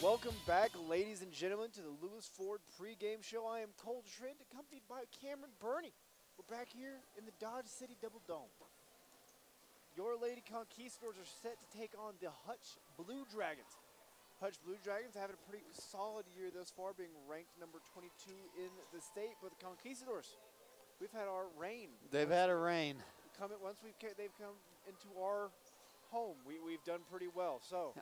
Welcome back, ladies and gentlemen, to the Lewis Ford pregame show. I am Cole Trent, accompanied by Cameron Burney. We're back here in the Dodge City Double Dome. Your Lady Conquistadors are set to take on the Hutch Blue Dragons. Hutch Blue Dragons having a pretty solid year thus far, being ranked number 22 in the state. But the Conquistadors, we've had our reign. They've had a reign. Once they've come into our home, we've done pretty well. So.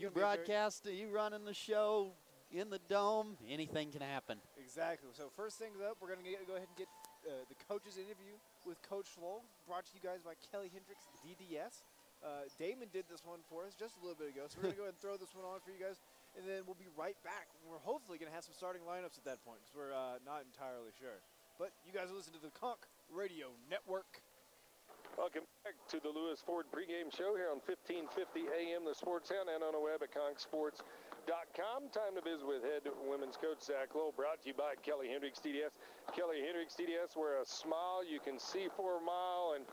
You broadcast, you running the show in the dome, anything can happen. Exactly. So first things up, we're going to go ahead and get the coaches interview with Coach Slow, brought to you guys by Kelly Hendricks, DDS. Damon did this one for us just a little bit ago, so we're going to go ahead and throw this one on for you guys, and then we'll be right back. We're hopefully going to have some starting lineups at that point because we're not entirely sure. But you guys listen to the Conch Radio Network. Welcome back to the Lewis Ford pregame show here on 1550 AM, the Sports Sound, and on the web at conchsports.com. Time to visit with head women's coach Zach Lowe, brought to you by Kelly Hendricks DDS. Kelly Hendricks DDS, where a smile you can see for a mile. And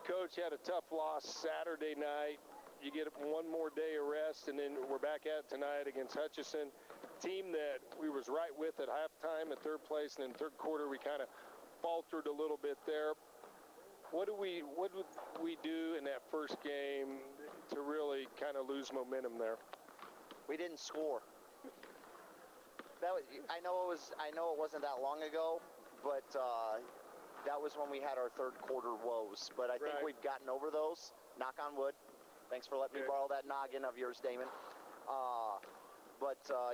Coach had a tough loss Saturday night. You get one more day of rest, and then we're back at tonight against Hutchinson, team that we was right with at halftime at third place, and in third quarter we kind of faltered a little bit there. What would we do in that first game to really kind of lose momentum there? We didn't score. I know it wasn't that long ago, but that was when we had our third quarter woes. But I think we've gotten over those. Knock on wood. Thanks for letting me borrow that noggin of yours, Damon.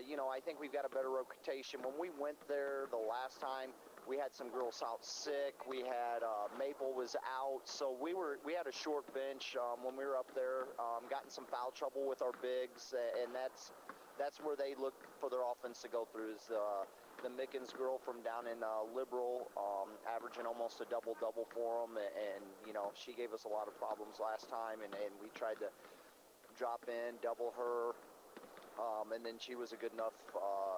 You know, I think we've got a better rotation. When we went there the last time, we had some girls out sick. We had Maple was out, so we had a short bench when we were up there. Got in some foul trouble with our bigs, and that's where they look for their offense to go through. Is the Mickens girl from down in Liberal, averaging almost a double-double for them, and you know she gave us a lot of problems last time, and we tried to drop in, double her. And then she was a good enough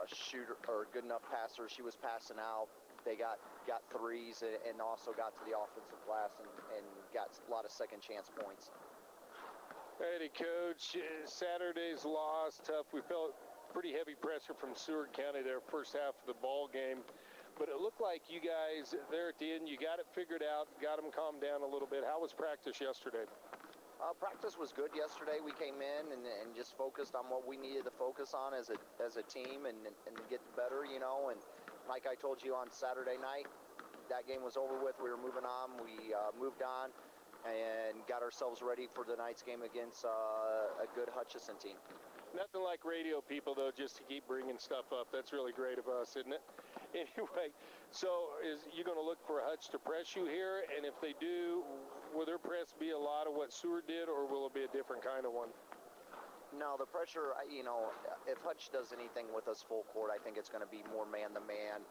shooter or good enough passer. She was passing out. They got threes and also got to the offensive glass and got a lot of second chance points. Hey, Coach, Saturday's loss, tough. We felt pretty heavy pressure from Seward County there first half of the ball game. But it looked like you guys there at the end, you got it figured out, got them calmed down a little bit. How was practice yesterday? Practice was good yesterday. We came in and just focused on what we needed to focus on as a team and get better, you know. And like I told you on Saturday night, that game was over with. We were moving on. We moved on and got ourselves ready for tonight's game against a good Hutchinson team. Nothing like radio people, though, just to keep bringing stuff up. That's really great of us, isn't it? Anyway, so you going to look for Hutch to press you here? And if they do, will their press be a lot of what Seward did, or will it be a different kind of one? No, the pressure, you know, if Hutch does anything with us full court, I think it's going to be more man-to-man.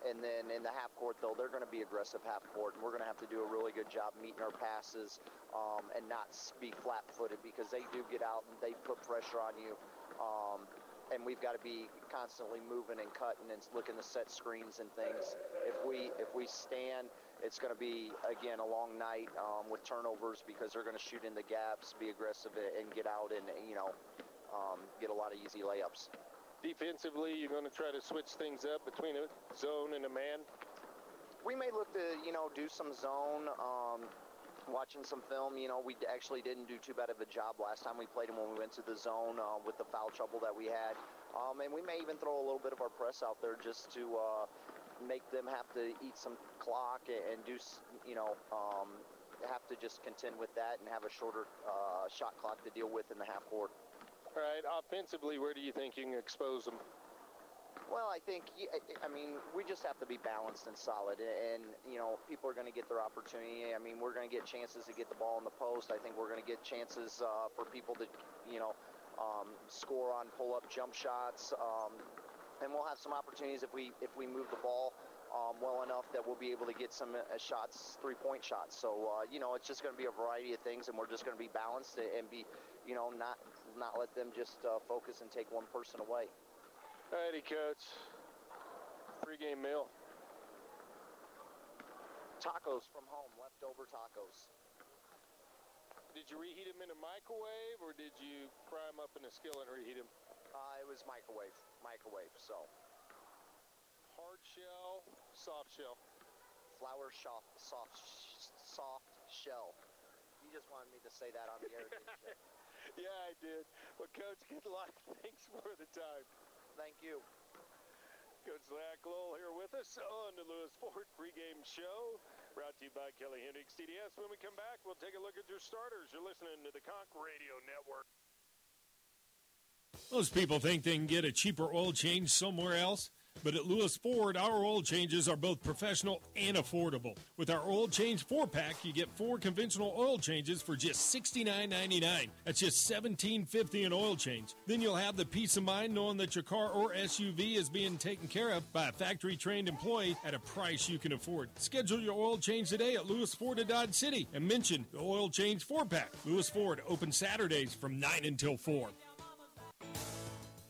And then in the half court, though, they're going to be aggressive half court, and we're going to have to do a really good job meeting our passes and not be flat-footed because they do get out and they put pressure on you. And we've got to be constantly moving and cutting and looking to set screens and things. If we stand, it's going to be, again, a long night with turnovers because they're going to shoot in the gaps, be aggressive, and get out and, you know, get a lot of easy layups. Defensively, you're going to try to switch things up between a zone and a man? We may look to, you know, do some zone. Watching some film, you know, we actually didn't do too bad of a job last time we played them when we went to the zone with the foul trouble that we had. And we may even throw a little bit of our press out there just to make them have to eat some clock and do, you know, have to just contend with that and have a shorter shot clock to deal with in the half court. All right, offensively, where do you think you can expose them? Well, I think, I mean, we just have to be balanced and solid. And, you know, people are going to get their opportunity. I mean, we're going to get chances to get the ball in the post. I think we're going to get chances for people to, you know, score on pull-up jump shots. And we'll have some opportunities if we move the ball well enough that we'll be able to get some shots, three-point shots. So, you know, it's just going to be a variety of things, and we're just going to be balanced and be, you know, not let them just focus and take one person away. Alrighty, Coach. Pre-game meal. Tacos from home, leftover tacos. Did you reheat them in a microwave, or did you fry them up in a skillet and reheat them? so. Hard shell, soft shell. Flour soft shell. You just wanted me to say that on the air, didn't you? Yeah, I did. Well, Coach, good luck. Thanks for the time. Thank you. Coach Zach Lowell here with us on the Lewis Ford pregame show. Brought to you by Kelly Hendricks TDS. When we come back, we'll take a look at your starters. You're listening to the Conch Radio Network. Most people think they can get a cheaper oil change somewhere else. But at Lewis Ford, our oil changes are both professional and affordable. With our oil change 4-pack, you get 4 conventional oil changes for just $69.99. That's just $17.50 an oil change. Then you'll have the peace of mind knowing that your car or SUV is being taken care of by a factory-trained employee at a price you can afford. Schedule your oil change today at Lewis Ford of Dodge City and mention the oil change 4-pack. Lewis Ford, open Saturdays from 9 until 4.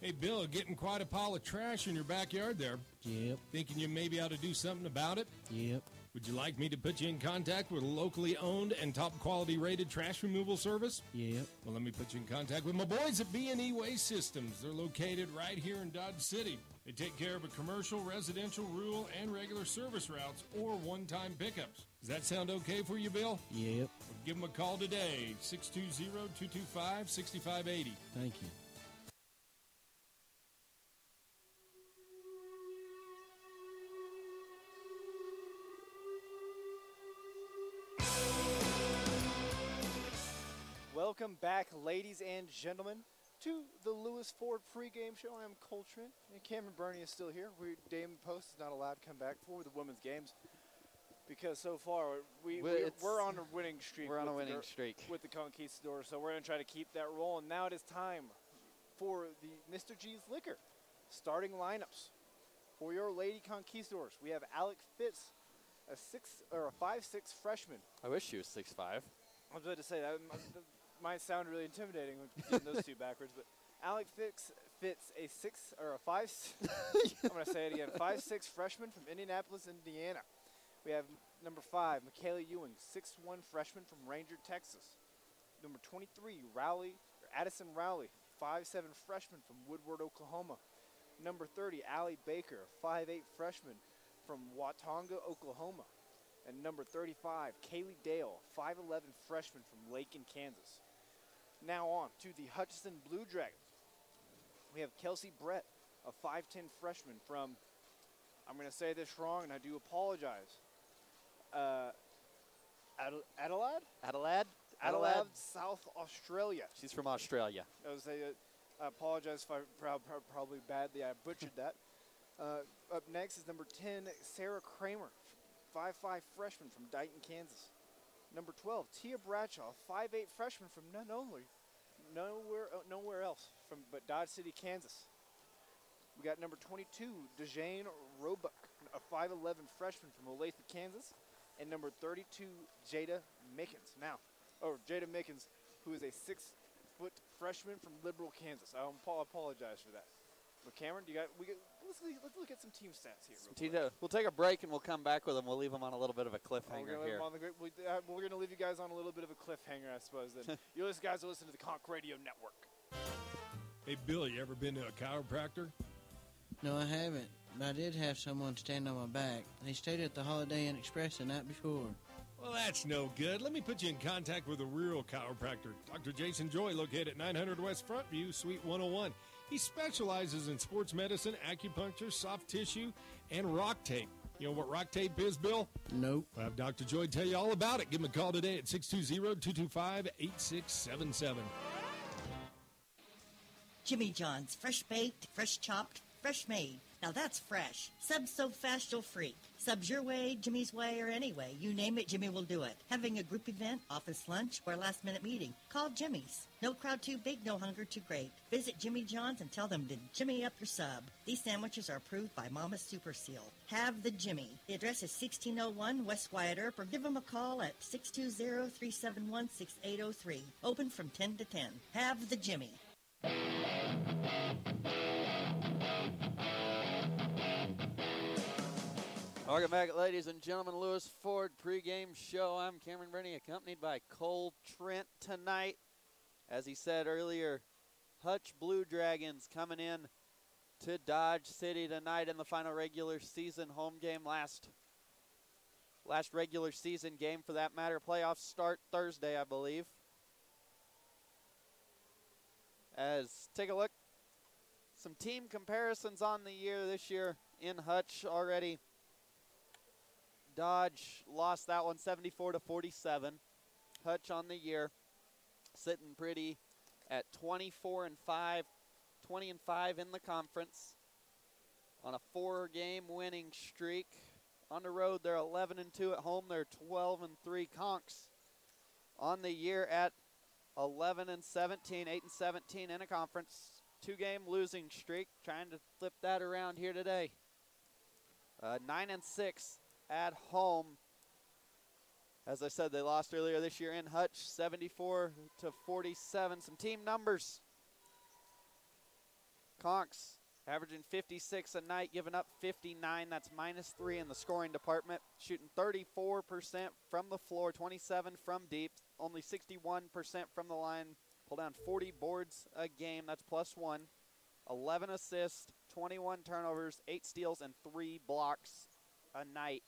Hey, Bill, getting quite a pile of trash in your backyard there. Yep. Thinking you maybe ought to do something about it? Yep. Would you like me to put you in contact with a locally owned and top quality rated trash removal service? Yep. Well, let me put you in contact with my boys at B&E Waste Systems. They're located right here in Dodge City. They take care of a commercial, residential, rural, and regular service routes or one-time pickups. Does that sound okay for you, Bill? Yep. Well, give them a call today, 620-225-6580. Thank you. Welcome back, ladies and gentlemen, to the Lewis Ford pregame show. I'm Cole Trent, and Cameron Burney is still here. Damon Post is not allowed to come back for the women's games because so far we're on a winning streak. We're on a winning streak with the Conquistadors, so we're going to try to keep that rolling. Now it is time for the Mr. G's Liquor starting lineups for your Lady Conquistadors. We have Alec Fitz, a 5'6" freshman. I wish she was 6'5". I was about to say that might sound really intimidating with getting those two backwards, but Alec Fitz a 5. I'm going to say it again. 5'6" freshman from Indianapolis, Indiana. We have number 5, Michaela Ewing, 6'1" freshman from Ranger, Texas. Number 23, Addison Rowley, 5'7" freshman from Woodward, Oklahoma. Number 30, Allie Baker, 5'8" freshman from Watonga, Oklahoma. And number 35, Kaylee Dale, 5'11" freshman from Lakin, Kansas. Now on to the Hutchinson Blue Dragons. We have Kelsey Brett, a 5'10" freshman from, I'm going to say this wrong and I do apologize, Adelaide, South Australia. She's from Australia. I apologize if I probably badly I butchered that. Up next is number 10, Sarah Kramer, 5'5" freshman from Dighton, Kansas. Number 12, Tia Bradshaw, 5'8" freshman from nowhere else but Dodge City, Kansas. We got number 22, Dejane Roebuck, a 5'11" freshman from Olathe, Kansas. And number 32, Jada Mickens. Jada Mickens, who is a 6-foot freshman from Liberal, Kansas. I apologize for that. But Cameron, let's look at some team stats here. We'll take a break and we'll come back with them. We'll leave them on a little bit of a cliffhanger here. We're going to leave you guys on a little bit of a cliffhanger, I suppose. Then you guys will listen to the Conch Radio Network. Hey, Bill, you ever been to a chiropractor? No, I haven't. But I did have someone stand on my back. They stayed at the Holiday Inn Express the night before. Well, that's no good. Let me put you in contact with a real chiropractor. Dr. Jason Joy, located at 900 West Frontview, Suite 101. He specializes in sports medicine, acupuncture, soft tissue, and rock tape. You know what rock tape is, Bill? Nope. I'll have Dr. Joy tell you all about it. Give him a call today at 620-225-8677. Jimmy John's, fresh baked, fresh chopped, fresh made. Now that's fresh. Subs so fast you'll freak. Subs your way, Jimmy's way, or anyway. You name it, Jimmy will do it. Having a group event, office lunch, or last-minute meeting. Call Jimmy's. No crowd too big, no hunger too great. Visit Jimmy John's and tell them to Jimmy up your sub. These sandwiches are approved by Mama's Super Seal. Have the Jimmy. The address is 1601 West Wyatt Earp, or give them a call at 620-371-6803. Open from 10 to 10. Have the Jimmy. Welcome back, ladies and gentlemen. Lewis Ford pregame show. I'm Cameron Burney, accompanied by Cole Trent tonight. As he said earlier, Hutch Blue Dragons coming in to Dodge City tonight in the final regular season home game. Last regular season game for that matter. Playoffs start Thursday, I believe. Take a look. Some team comparisons on the year this year in Hutch already. Dodge lost that one 74-47. Hutch on the year sitting pretty at 24-5, 20-5 in the conference on a 4-game winning streak. On the road, they're 11-2. At home, they're 12-3. Conks on the year at 11-17, 8-17 in a conference. 2-game losing streak. Trying to flip that around here today. 9-6 at home. As I said, they lost earlier this year in Hutch, 74-47. Some team numbers. Conks averaging 56 a night, giving up 59. That's -3 in the scoring department. Shooting 34% from the floor, 27 from deep, only 61% from the line. Pull down 40 boards a game. That's +1. 11 assists, 21 turnovers, 8 steals, and 3 blocks a night.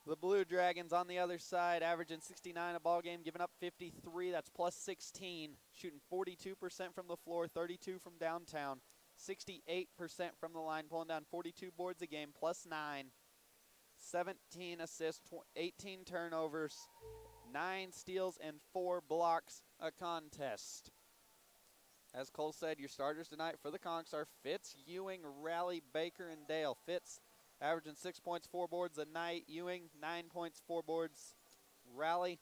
The Blue Dragons on the other side, averaging 69 a ball game, giving up 53. That's +16. Shooting 42% from the floor, 32 from downtown, 68% from the line, pulling down 42 boards a game, +9. 17 assists, 18 turnovers, 9 steals, and 4 blocks a contest. As Cole said, your starters tonight for the Conks are Fitz, Ewing, Raleigh, Baker, and Dale. Fitz averaging 6 points, 4 boards a night. Ewing, 9 points, 4 boards. Raleigh,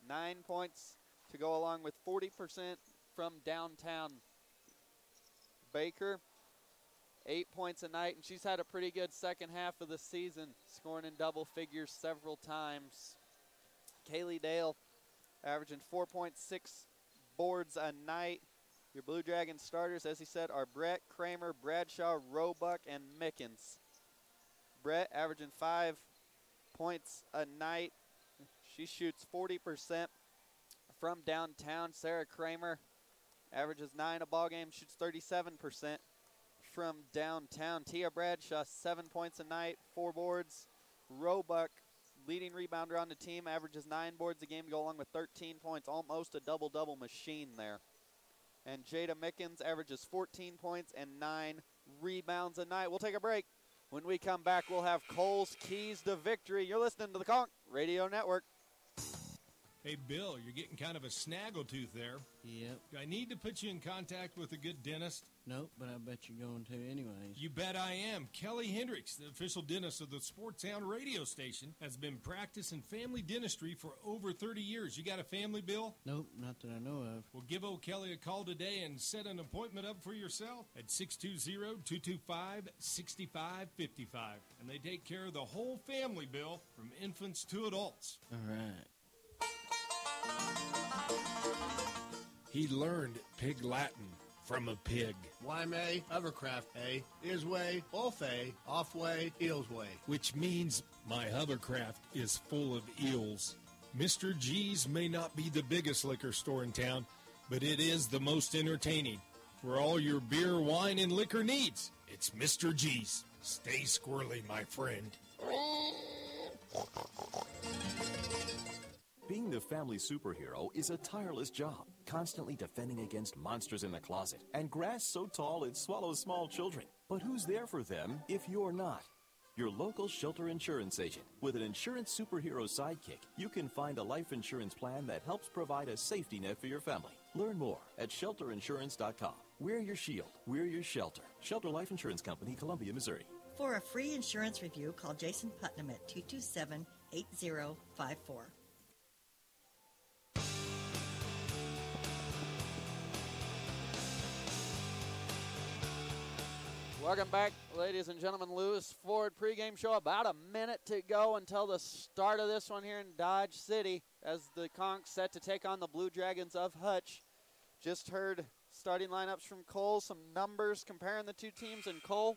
9 points to go along with 40% from downtown. Baker, 8 points a night, and she's had a pretty good second half of the season, scoring in double figures several times. Kaylee Dale, averaging 4.6 boards a night. Your Blue Dragon starters, as he said, are Brett, Kramer, Bradshaw, Roebuck, and Mickens. Brett averaging 5 points a night. She shoots 40% from downtown. Sarah Kramer averages 9 a ball game, shoots 37% from downtown. Tia Bradshaw, 7 points a night, 4 boards. Roebuck, leading rebounder on the team, averages 9 boards a game to go along with 13 points, almost a double-double machine there. And Jada Mickens averages 14 points and 9 rebounds a night. We'll take a break. When we come back, we'll have Cole's Keys to Victory. You're listening to the Conk Radio Network. Hey, Bill, you're getting kind of a snaggletooth there. Yep. Do I need to put you in contact with a good dentist? Nope, but I bet you're going to anyways. You bet I am. Kelly Hendricks, the official dentist of the Sports Sound radio station, has been practicing family dentistry for over 30 years. You got a family, Bill? Nope, not that I know of. Well, give old Kelly a call today and set an appointment up for yourself at 620-225-6555. And they take care of the whole family, Bill, from infants to adults. All right. He learned Pig Latin from a pig, Wyme, hovercraft A, is way, both A, off way, eels way. which means my hovercraft is full of eels. Mr. G's may not be the biggest liquor store in town, but it is the most entertaining. For all your beer, wine, and liquor needs, it's Mr. G's. Stay squirrely, my friend. Being the family superhero is a tireless job, constantly defending against monsters in the closet and grass so tall it swallows small children. But who's there for them if you're not? Your local shelter insurance agent. With an insurance superhero sidekick, you can find a life insurance plan that helps provide a safety net for your family. Learn more at shelterinsurance.com. We're your shield. We're your shelter. Shelter Life Insurance Company, Columbia, Missouri. For a free insurance review, call Jason Putnam at 227-8054. Welcome back, ladies and gentlemen. Lewis Ford pregame show. About a minute to go until the start of this one here in Dodge City as the Conks set to take on the Blue Dragons of Hutch. Just heard starting lineups from Cole, some numbers comparing the two teams. And Cole,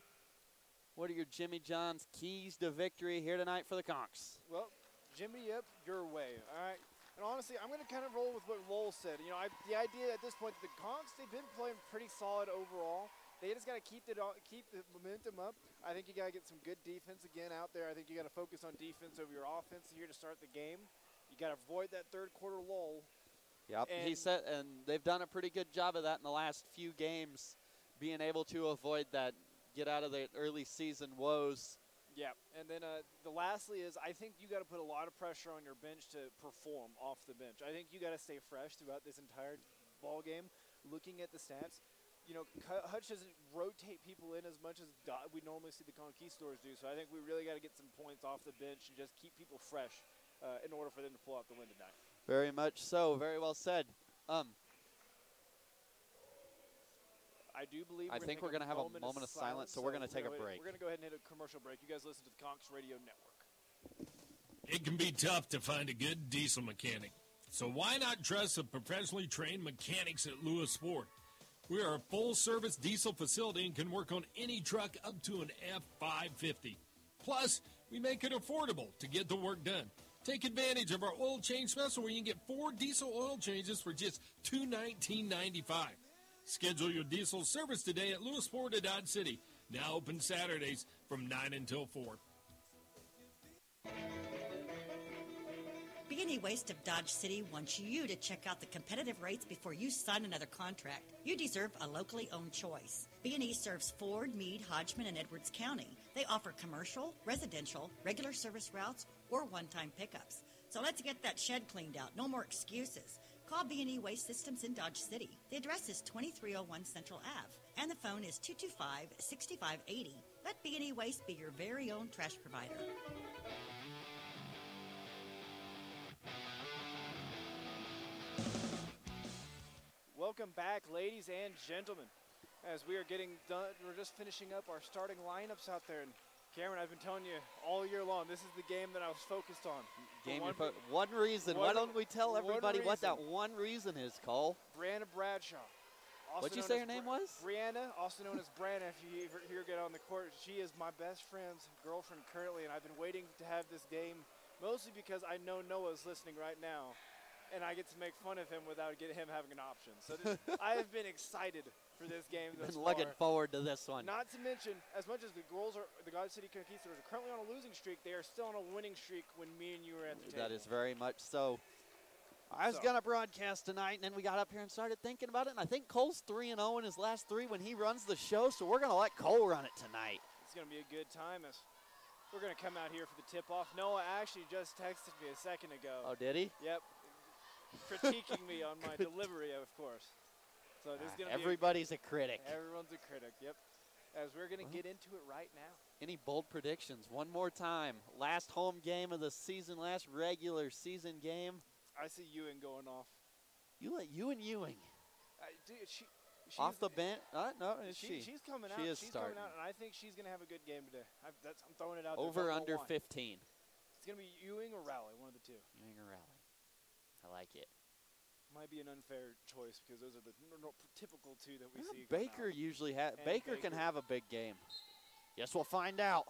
what are your Jimmy John's keys to victory here tonight for the Conks? Well, Jimmy, yep, your way, all right? And honestly, I'm going to kind of roll with what Lowell said. You know, the idea at this point, the Conks, they've been playing pretty solid overall. They just got to keep the momentum up. I think you got to get some good defense again out there. I think you got to focus on defense over your offense here to start the game. You got to avoid that third quarter lull. Yep, he said, and they've done a pretty good job of that in the last few games, being able to avoid that, get out of the early season woes. Yeah, and then lastly is I think you got to put a lot of pressure on your bench to perform off the bench. I think you got to stay fresh throughout this entire ball game. Looking at the stats, you know, Hutch doesn't rotate people in as much as we normally see the Conquistadors do. So I think we really got to get some points off the bench and just keep people fresh in order for them to pull out the win tonight. Very much so. Very well said. I do believe I think we're going to have a moment of silence, so we're going to take a break. We're going to go ahead and hit a commercial break. You guys listen to the Conks Radio Network. It can be tough to find a good diesel mechanic, so why not trust the professionally trained mechanics at Lewis Ford? We are a full-service diesel facility and can work on any truck up to an F550. Plus, we make it affordable to get the work done. Take advantage of our oil change special where you can get 4 diesel oil changes for just $219.95. Schedule your diesel service today at Lewis Ford at Dodge City. Now open Saturdays from 9 until 4. B&E Waste of Dodge City wants you to check out the competitive rates before you sign another contract. You deserve a locally owned choice. B&E serves Ford, Meade, Hodgman, and Edwards County. They offer commercial, residential, regular service routes, or one-time pickups. So let's get that shed cleaned out. No more excuses. Call B&E Waste Systems in Dodge City. The address is 2301 Central Ave, and the phone is 225-6580. Let B&E Waste be your very own trash provider. Welcome back, ladies and gentlemen. As we are getting done, we're just finishing up our starting lineups out there. And Cameron, I've been telling you all year long, this is the game that I was focused on. One reason. Why don't we tell everybody what that one reason is, Cole? Brianna Bradshaw. What'd you say her name was? Brianna, also known as Brianna, if you hear get on the court. She is my best friend's girlfriend currently, and I've been waiting to have this game, mostly because I know Noah's listening right now, and I get to make fun of him without him having an option. So I have been excited for this game thus far. Looking forward to this one. Not to mention, as much as the Dodge City Conquistadors are currently on a losing streak, they are still on a winning streak when me and you were at the table. That is very much so. I was going to broadcast tonight, and then we got up here and started thinking about it, and I think Cole's 3-0 in his last 3 when he runs the show, so we're going to let Cole run it tonight. It's going to be a good time as we're going to come out here for the tip-off. Noah actually just texted me a second ago. Oh, did he? Yep. Critiquing me on my delivery, of course. So this is going to everybody's a critic. Everyone's a critic, yep. As we're going to get into it right now. Any bold predictions? One more time. Last home game of the season, last regular season game. I see Ewing going off. You let Ewing. Dude, she's off the bench? No, she's coming out. She's starting. Coming out, and I think she's going to have a good game today. I'm throwing it out Over there. under 15. It's going to be Ewing or Rowley, one of the two. Ewing or Rowley. I like it. Might be an unfair choice because those are the typical two that we see. Baker usually has. Baker can have a big game. Yes, we'll find out.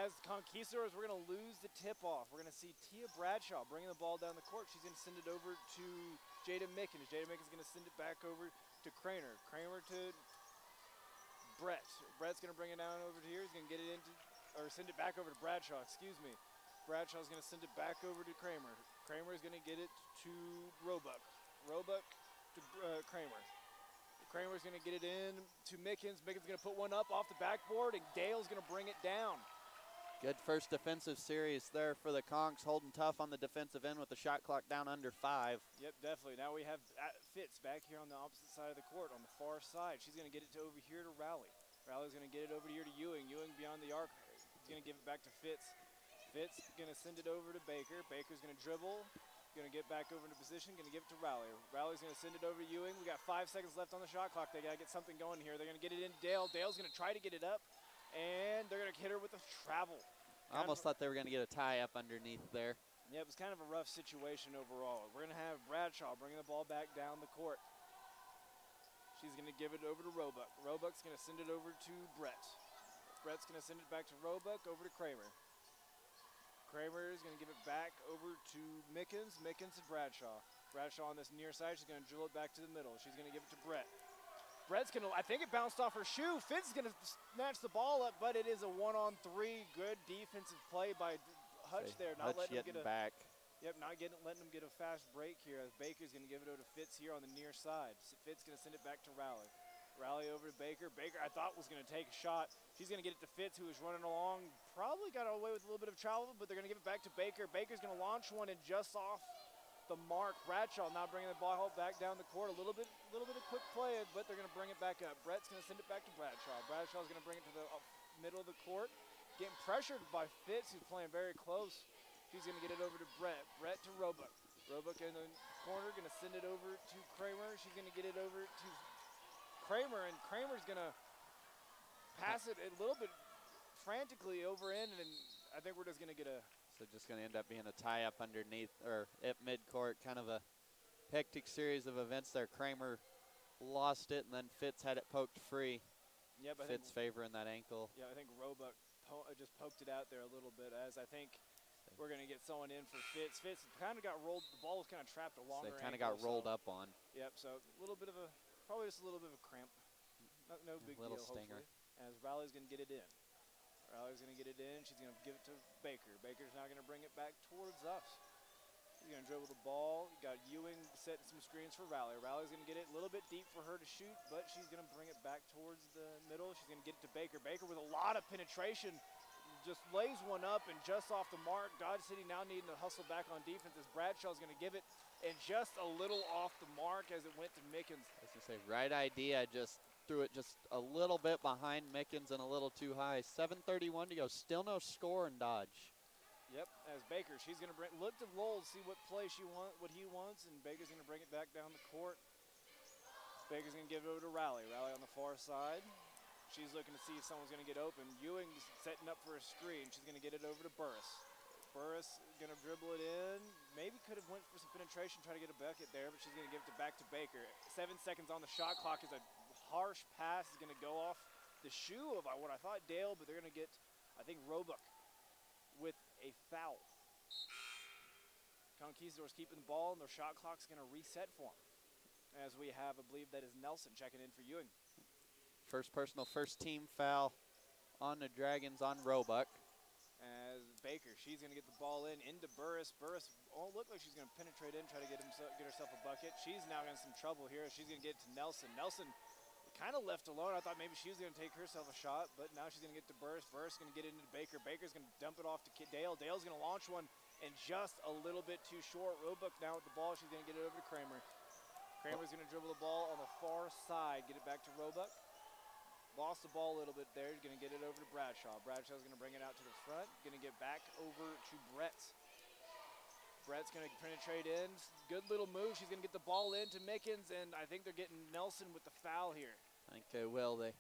As Conquistadors, we're going to lose the tip-off. We're going to see Tia Bradshaw bringing the ball down the court. She's going to send it over to Jada Mickens. Jada Mickens is going to send it back over to Craner. Craner to Brett. Brett's going to bring it down over to here. He's going to get it into, or send it back over to Bradshaw, excuse me. Bradshaw's going to send it back over to Kramer. Kramer is going to get it to Roebuck. Roebuck to Kramer. Kramer's going to get it in to Mickens. Mickens is going to put one up off the backboard, and Dale's going to bring it down. Good first defensive series there for the Conks, holding tough on the defensive end with the shot clock down under 5. Yep, definitely. Now we have Fitz back here on the opposite side of the court, on the far side. She's going to get it over here to Rowley. Rowley's going to get it over here to Ewing. Ewing beyond the arc. He's going to give it back to Fitz. Fitz going to send it over to Baker. Baker's going to dribble. Going to get back over into position. Going to give it to Rowley. Rowley's going to send it over to Ewing. We got 5 seconds left on the shot clock. They got to get something going here. They're going to get it into Dale. Dale's going to try to get it up, and they're going to hit her with a travel. I almost thought they were going to get a tie-up underneath there. Yeah, it was kind of a rough situation overall. We're going to have Bradshaw bringing the ball back down the court. She's going to give it over to Roebuck. Roebuck's going to send it over to Brett. Brett's going to send it back to Roebuck, over to Kramer. Kramer is going to give it back over to Mickens. Mickens to Bradshaw. Bradshaw on this near side. She's going to dribble it back to the middle. She's going to give it to Brett. Brett's going to, I think it bounced off her shoe. Finn's going to snatch the ball up, but it is a 1-on-3. Good defensive play by Hutch there. Not Hutch letting him getting get back. Yep, letting him get a fast break here as Baker's going to give it over to Fitz here on the near side. Fitz going to send it back to Rowley. Rowley over to Baker. Baker, I thought, was going to take a shot. She's going to get it to Fitz, who was running along. Probably got away with a little bit of travel, but they're going to give it back to Baker. Baker's going to launch one and just off the mark. Bradshaw now bringing the ball back down the court. A little bit of quick play, but they're going to bring it back up. Brett's going to send it back to Bradshaw. Bradshaw's going to bring it to the middle of the court. Getting pressured by Fitz, who's playing very close. She's going to get it over to Brett. Brett to Roebuck. Roebuck in the corner, going to send it over to Kramer. She's going to get it over to Kramer, and Kramer's going to pass it a little bit frantically over in, and I think we're just going to get a... So just going to end up being a tie-up underneath, or at midcourt, kind of a hectic series of events there. Kramer lost it, and then Fitz had it poked free. Yep, Fitz favoring that ankle. Yeah, I think Roebuck just poked it out there a little bit, as I think we're going to get someone in for Fitz. Fitz kind of got rolled. The ball was kind of trapped along her ankle. They kind of got rolled up on. Yep, so a little bit of a, probably just a little bit of a cramp. No big deal, stinger. Hopefully. As Riley's going to get it in. Riley's going to get it in. She's going to give it to Baker. Baker's now going to bring it back towards us. She's going to dribble the ball. You got Ewing setting some screens for Riley. Riley's going to get it a little bit deep for her to shoot, but she's going to bring it back towards the middle. She's going to get it to Baker. Baker with a lot of penetration. Just lays one up and just off the mark. Dodge City now needing to hustle back on defense as Bradshaw's going to give it, and just a little off the mark as it went to Mickens. I was going to say, right idea, just threw it just a little bit behind Mickens and a little too high. 7:31 to go, still no score in Dodge. Yep, as Baker, she's going to look to Lowell, see what play what he wants, and Baker's going to bring it back down the court. Baker's going to give it over to Riley. Riley on the far side. She's looking to see if someone's going to get open. Ewing's setting up for a screen. She's going to get it over to Burris. Burris going to dribble it in. Maybe could have went for some penetration, try to get a bucket there, but she's going to give it back to Baker. 7 seconds on the shot clock is a harsh pass. Is going to go off the shoe of what I thought Dale, but they're going to get, I think, Roebuck with a foul. Conquistadors keeping the ball, and their shot clock's going to reset for them. As we have, I believe that is Nelson checking in for Ewing. First personal, first team foul on the Dragons on Roebuck. As Baker, she's going to get the ball into Burris. Burris, looked like she's going to penetrate in, try to get herself a bucket. She's now in some trouble here. She's going to get it to Nelson. Nelson kind of left alone. I thought maybe she was going to take herself a shot, but now she's going to get to Burris. Burris going to get into Baker. Baker's going to dump it off to Dale. Dale's going to launch one, and just a little bit too short. Roebuck now with the ball. She's going to get it over to Kramer. Kramer's going to dribble the ball on the far side, get it back to Roebuck. Lost the ball a little bit there. He's going to get it over to Bradshaw. Bradshaw's going to bring it out to the front. Going to get back over to Brett. Brett's going to penetrate in. Good little move. She's going to get the ball into Mickens, and I think they're getting Nelson with the foul here. I think they will. They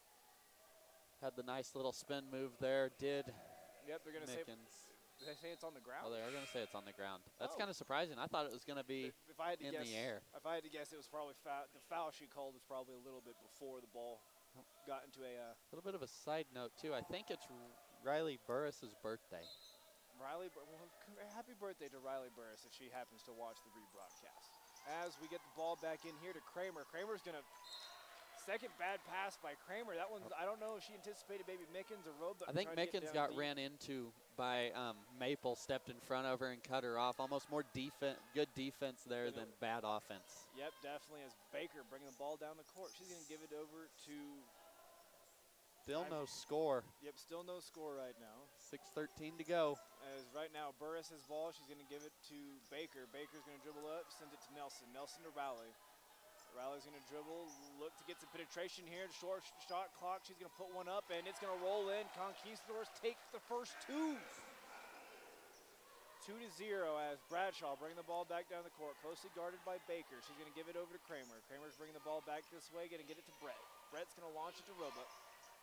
had the nice little spin move there. Yep, they're going to say. Did they say it's on the ground? Oh, they are going to say it's on the ground. That's kind of surprising. I thought it was going to be in the air. If I had to guess, it was probably the foul she called was probably a little bit before the ball got into a little bit of a side note too. I think it's Riley Burris's birthday. Happy birthday to Riley Burris if she happens to watch the rebroadcast. As we get the ball back in here to Kramer. Kramer's gonna second bad pass by Kramer. That one, I don't know if she anticipated maybe Mickens or Roebuck. I think Mickens got ran into by Maple, stepped in front of her and cut her off. Almost more good defense there than bad offense. Yep, definitely. As Baker bringing the ball down the court, she's going to give it over to. Still no score. Yep, still no score right now. 6:13 to go. As right now Burris has ball, she's going to give it to Baker. Baker's going to dribble up, send it to Nelson. Nelson to Riley. Riley's going to dribble, look to get some penetration here. Short shot clock. She's going to put one up, and it's going to roll in. Conquistadors take the first two. 2-0 as Bradshaw bringing the ball back down the court, closely guarded by Baker. She's going to give it over to Kramer. Kramer's bringing the ball back this way, going to get it to Brett. Brett's going to launch it to Roebuck.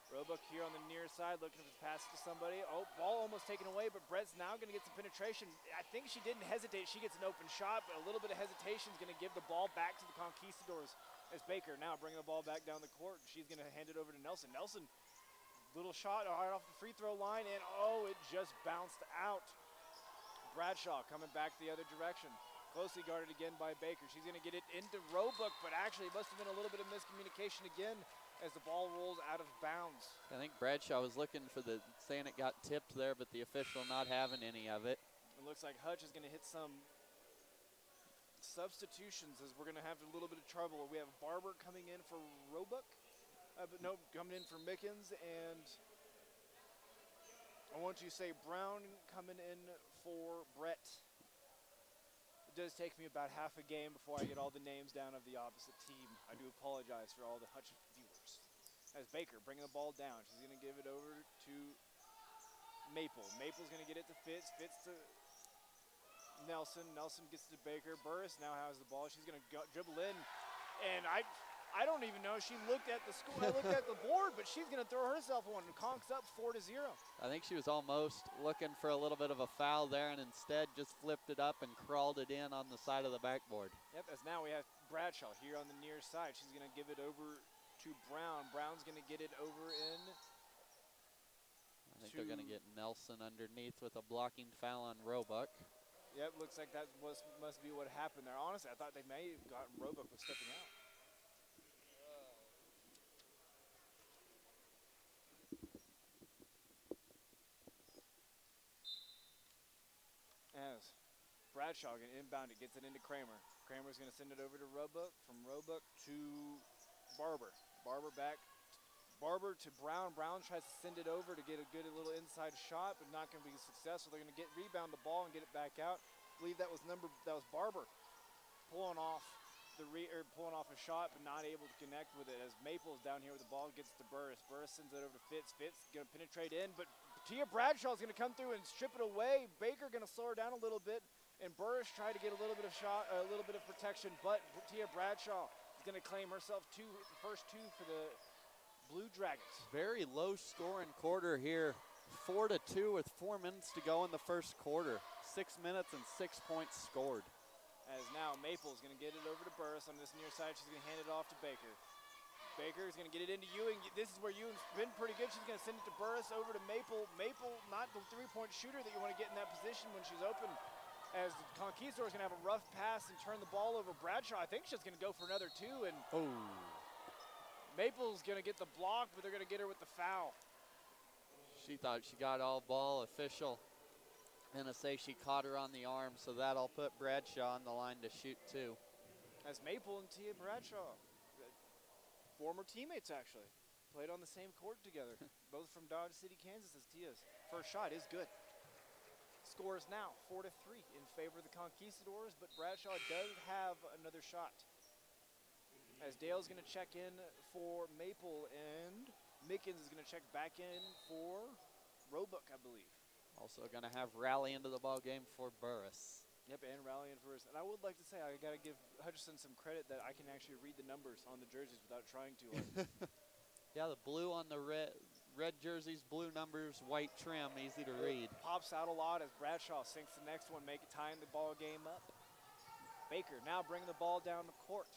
Roebuck here on the near side, looking to pass it to somebody. Oh, ball almost taken away, but Brett's now going to get some penetration. I think she didn't hesitate. She gets an open shot, but a little bit of hesitation is going to give the ball back to the Conquistadors as Baker now bringing the ball back down the court. She's going to hand it over to Nelson. Nelson, little shot right off the free throw line, and it just bounced out. Bradshaw coming back the other direction. Closely guarded again by Baker. She's going to get it into Roebuck, but actually it must have been a little bit of miscommunication again as the ball rolls out of bounds. I think Bradshaw was looking for saying it got tipped there, but the official not having any of it. It looks like Hutch is going to hit some substitutions as we're going to have a little bit of trouble. We have Barber coming in for Roebuck, but no, coming in for Mickens, and I want you to say Brown coming in for Brett. It does take me about half a game before I get all the names down of the opposite team. I do apologize for all the Hutch viewers. As Baker bringing the ball down, she's going to give it over to Maple. Maple's going to get it to Fitz. Fitz to Nelson. Nelson gets to Baker. Burris now has the ball. She's going to dribble in, and I don't even know. She looked at the score. I looked at the board, but she's going to throw herself one. And Conks up 4-0. I think she was almost looking for a little bit of a foul there, and instead just flipped it up and crawled it in on the side of the backboard. Yep, as now we have Bradshaw here on the near side. She's going to give it over to Brown. Brown's going to get it over in. I think they're going to get Nelson underneath with a blocking foul on Roebuck. Yep, looks like that must be what happened there. Honestly, I thought they may have gotten Roebuck was stepping out. As Bradshaw going to inbound it, gets it into Kramer. Kramer's going to send it over to Roebuck. From Roebuck to Barber. Barber back. Barber to Brown. Brown tries to send it over to get a good little inside shot, but not going to be successful. They're going to rebound the ball and get it back out. I believe that was Barber pulling off pulling off a shot, but not able to connect with it. As Maple's down here with the ball, gets to Burris. Burris sends it over to Fitz. Fitz going to penetrate in, but Tia Bradshaw is going to come through and strip it away. Baker going to slow her down a little bit, and Burris tried to get a little bit of protection, but Tia Bradshaw is going to claim herself the first two for the Blue Dragons. Very low scoring quarter here. 4-2 with 4 minutes to go in the first quarter. 6 minutes and 6 points scored. As now Maple's going to get it over to Burris on this near side. She's going to hand it off to Baker. Baker is going to get it into Ewing. This is where Ewing's been pretty good. She's going to send it to Burris over to Maple. Maple, not the three-point shooter that you want to get in that position when she's open. As the Conquistadors going to have a rough pass and turn the ball over. Bradshaw, I think she's going to go for another two. And Maple's going to get the block, but they're going to get her with the foul. She thought she got all ball. Official going to say she caught her on the arm, so that'll put Bradshaw on the line to shoot two. As Maple and Tia Bradshaw, former teammates actually, played on the same court together, both from Dodge City, Kansas. As Tia's first shot is good. Score is now 4-3 in favor of the Conquistadors, but Bradshaw does have another shot. As Dale's going to check in for Maple, and Mickens is going to check back in for Roebuck, I believe. Also going to have rally into the ball game for Burris. Yep, and rally in for us. And I would like to say I got to give Hutchinson some credit that I can actually read the numbers on the jerseys without trying to. Yeah, the blue on the red jerseys, blue numbers, white trim, easy to read. Pops out a lot as Bradshaw sinks the next one, tying the ball game up. Baker now bringing the ball down the court.